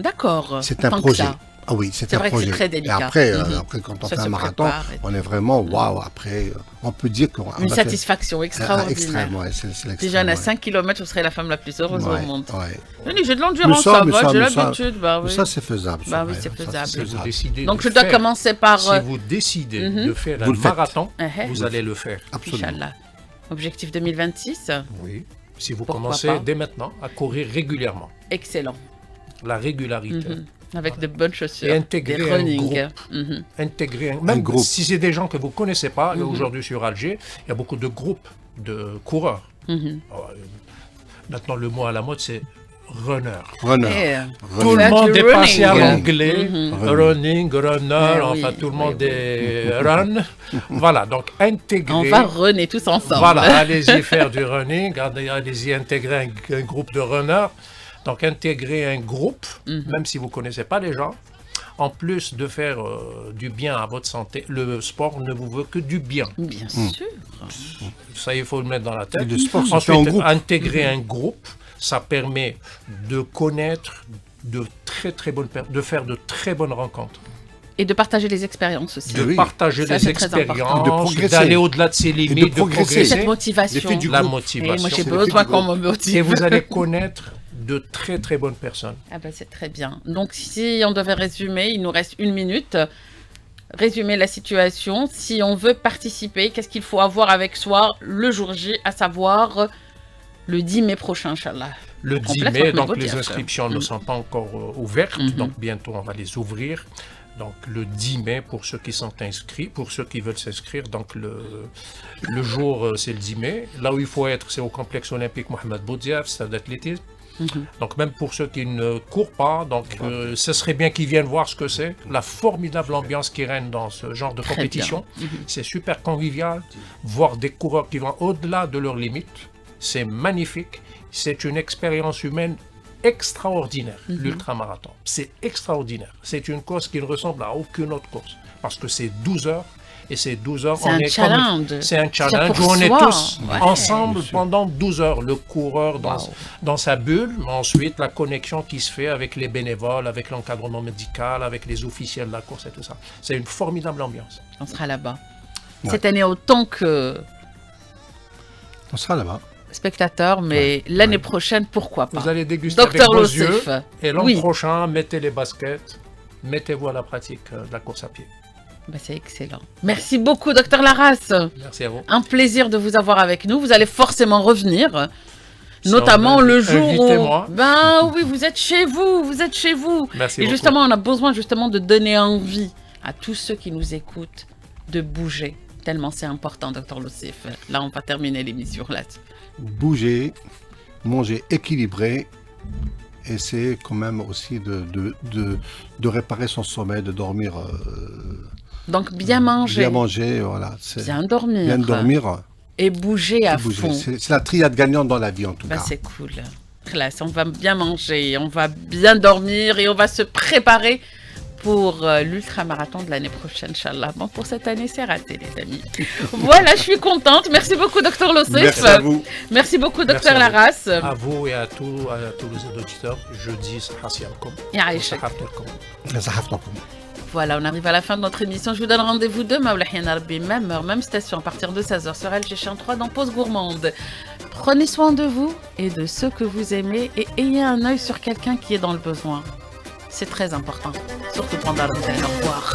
Speaker 2: D'accord.
Speaker 4: C'est un
Speaker 2: Tant que
Speaker 4: projet.
Speaker 2: ça.
Speaker 4: Ah oui, c'est
Speaker 2: C'est
Speaker 4: un
Speaker 2: vrai que
Speaker 4: projet.
Speaker 2: c'est très délicat.
Speaker 4: Et après,
Speaker 2: Mhm.
Speaker 4: après quand on
Speaker 2: Ça
Speaker 4: fait un
Speaker 2: se
Speaker 4: marathon,
Speaker 2: prépare et
Speaker 4: on est vraiment waouh. Après, on peut dire qu'on
Speaker 2: Une
Speaker 4: a fait-
Speaker 2: satisfaction extraordinaire.
Speaker 4: extrême, ouais, c'est l'extrême.
Speaker 2: Déjà, on a
Speaker 4: ouais.
Speaker 2: 5 km, vous serez la femme la plus heureuse
Speaker 4: Ouais,
Speaker 2: au monde.
Speaker 4: ouais.
Speaker 2: Venez, j'ai de
Speaker 4: Mais
Speaker 2: l'endurance,
Speaker 4: ça,
Speaker 2: ça
Speaker 4: mais
Speaker 2: va,
Speaker 4: ça,
Speaker 2: j'ai
Speaker 4: mais ça-
Speaker 2: l'habitude. Bah
Speaker 4: Mais
Speaker 2: oui.
Speaker 4: ça, c'est faisable.
Speaker 2: Bah oui,
Speaker 4: vrai,
Speaker 2: c'est
Speaker 4: ça,
Speaker 2: faisable.
Speaker 3: si vous décidez
Speaker 2: Donc
Speaker 3: de
Speaker 2: je dois
Speaker 3: faire,
Speaker 2: commencer par.
Speaker 3: si vous décidez de faire
Speaker 4: Vous
Speaker 3: un
Speaker 4: le faites.
Speaker 3: marathon,
Speaker 2: Uh-huh.
Speaker 3: vous allez le faire.
Speaker 4: Absolument.
Speaker 2: Inch'Allah. Objectif 2026,
Speaker 3: Oui. Si vous
Speaker 2: Pourquoi
Speaker 3: commencez
Speaker 2: pas.
Speaker 3: dès maintenant à courir régulièrement,
Speaker 2: excellent.
Speaker 3: la régularité,
Speaker 2: Mhm. Avec de bonnes chaussures.
Speaker 3: Et intégrer
Speaker 2: des
Speaker 3: un
Speaker 2: running.
Speaker 3: groupe.
Speaker 2: Mhm.
Speaker 3: intégrer même
Speaker 4: groupe.
Speaker 3: si c'est des gens que vous connaissez pas, et aujourd'hui sur Alger, il y a beaucoup de groupes de coureurs.
Speaker 2: Mhm.
Speaker 3: Maintenant, le mot à la mode, c'est runner.
Speaker 4: Runner.
Speaker 2: Et,
Speaker 3: Tout le
Speaker 2: Faire
Speaker 3: monde
Speaker 2: du
Speaker 3: est passé à
Speaker 2: running.
Speaker 3: l'anglais, running, runner,
Speaker 2: Eh
Speaker 3: enfin
Speaker 2: oui,
Speaker 3: tout le
Speaker 2: oui,
Speaker 3: monde
Speaker 2: oui.
Speaker 3: est run. Voilà, donc intégrer.
Speaker 2: on va runner tous ensemble.
Speaker 3: Voilà, allez-y faire du running, allez-y intégrer un groupe de runners. Donc intégrer un groupe, même si vous ne connaissez pas les gens, en plus de faire du bien à votre santé, le sport ne vous veut que du bien.
Speaker 2: Bien sûr.
Speaker 3: Ça, il faut le mettre dans la tête.
Speaker 4: Et le sport se fait en
Speaker 3: Ensuite,
Speaker 4: groupe.
Speaker 3: intégrer un groupe, ça permet de connaître de faire de très bonnes rencontres,
Speaker 2: Et de partager les expériences aussi.
Speaker 3: de
Speaker 4: oui.
Speaker 3: partager
Speaker 2: Ça,
Speaker 3: les
Speaker 2: c'est très important.
Speaker 3: expériences,
Speaker 4: De progresser.
Speaker 3: d'aller au-delà de ses limites, de
Speaker 4: progresser.
Speaker 3: progresser.
Speaker 2: Cette motivation.
Speaker 4: L'effet du
Speaker 3: La
Speaker 4: groupe.
Speaker 2: Et
Speaker 3: motivation.
Speaker 2: moi, j'ai
Speaker 4: C'est
Speaker 2: besoin
Speaker 4: le
Speaker 2: qu'on me motive.
Speaker 3: Et vous allez connaître de très très bonnes personnes.
Speaker 2: Ah ben, c'est très bien. Donc, si on devait résumer, il nous reste 1 minute. Résumer la situation. Si on veut participer, qu'est-ce qu'il faut avoir avec soi le jour J, à savoir le 10 mai prochain, Inch'Allah.
Speaker 3: Le 10
Speaker 2: Complètement,
Speaker 3: mai,
Speaker 2: mais
Speaker 3: donc
Speaker 2: beau
Speaker 3: les
Speaker 2: dire, ça.
Speaker 3: inscriptions ne sont pas encore ouvertes, donc bientôt on va les ouvrir. Donc le 10 mai pour ceux qui sont inscrits, pour ceux qui veulent s'inscrire, donc le jour c'est le 10 mai. Là où il faut être, c'est au complexe olympique Mohamed Boudiaf, stade d'athlétisme. Donc même pour ceux qui ne courent pas, donc ce serait bien qu'ils viennent voir ce que c'est, la formidable ambiance qui règne dans ce genre de
Speaker 2: Très
Speaker 3: compétition. C'est super convivial, voir des coureurs qui vont au-delà de leurs limites, c'est magnifique, c'est une expérience humaine extraordinaire, l'ultramarathon. C'est extraordinaire, c'est une course qui ne ressemble à aucune autre course, parce que c'est 12 heures, et ces 12 heures,
Speaker 2: C'est un challenge.
Speaker 3: c'est un
Speaker 2: C'est
Speaker 3: challenge
Speaker 2: pour
Speaker 3: où on est
Speaker 2: soi.
Speaker 3: tous
Speaker 2: Ouais.
Speaker 3: ensemble pendant 12 heures. Le coureur
Speaker 2: Wow.
Speaker 3: dans sa bulle, mais ensuite la connexion qui se fait avec les bénévoles, avec l'encadrement médical, avec les officiels de la course et tout ça. C'est une formidable ambiance.
Speaker 2: On sera là-bas.
Speaker 4: Ouais.
Speaker 2: Cette année, autant que
Speaker 4: On sera là-bas.
Speaker 2: spectateur, mais l'année prochaine, pourquoi pas.
Speaker 3: Vous allez déguster
Speaker 2: Docteur
Speaker 3: avec vos
Speaker 2: Lossif.
Speaker 3: yeux. Et l'an
Speaker 2: Oui.
Speaker 3: prochain, mettez les baskets, mettez-vous à la pratique de la course à pied.
Speaker 2: Bah, c'est excellent. Merci beaucoup, docteur Larras.
Speaker 3: Merci à vous.
Speaker 2: Un plaisir de vous avoir avec nous. Vous allez forcément revenir.
Speaker 3: Si
Speaker 2: Notamment
Speaker 3: on
Speaker 2: le
Speaker 3: m'invite,
Speaker 2: jour où...
Speaker 3: invitez-moi.
Speaker 2: Ben oui, vous êtes chez vous. Vous êtes chez vous.
Speaker 3: Merci
Speaker 2: Et
Speaker 3: beaucoup.
Speaker 2: justement, on a besoin justement de donner envie à tous ceux qui nous écoutent de bouger. Tellement c'est important, docteur Lossif. Là, on va terminer l'émission là.
Speaker 4: Bouger, manger équilibré, et c'est quand même aussi de réparer son sommeil, de dormir.
Speaker 2: Donc, bien manger,
Speaker 4: Bien manger, voilà. C'est
Speaker 2: bien dormir,
Speaker 4: bien dormir.
Speaker 2: et bouger à
Speaker 4: bouger.
Speaker 2: fond.
Speaker 4: C'est la triade gagnante dans la vie, en tout
Speaker 2: Bah,
Speaker 4: cas.
Speaker 2: c'est cool. Classe, on va bien manger, on va bien dormir et on va se préparer pour l'ultramarathon de l'année prochaine, Inch'Allah. Bon, pour cette année, c'est raté, les amis. Voilà, je suis contente. Merci beaucoup, docteur Lossif.
Speaker 4: Merci à vous.
Speaker 2: Merci beaucoup,
Speaker 3: Merci
Speaker 2: docteur
Speaker 3: à vous.
Speaker 2: Larras.
Speaker 3: À vous et à tous les auditeurs, je dis Sahasiamkom.
Speaker 2: Yaïchek. Voilà, on arrive à la fin de notre émission. Je vous donne rendez-vous demain, même heure, même station, à partir de 16h sur LG 3 dans Pause Gourmande. Prenez soin de vous et de ceux que vous aimez et ayez un œil sur quelqu'un qui est dans le besoin. C'est très important, surtout pendant le Ramadan. Au revoir.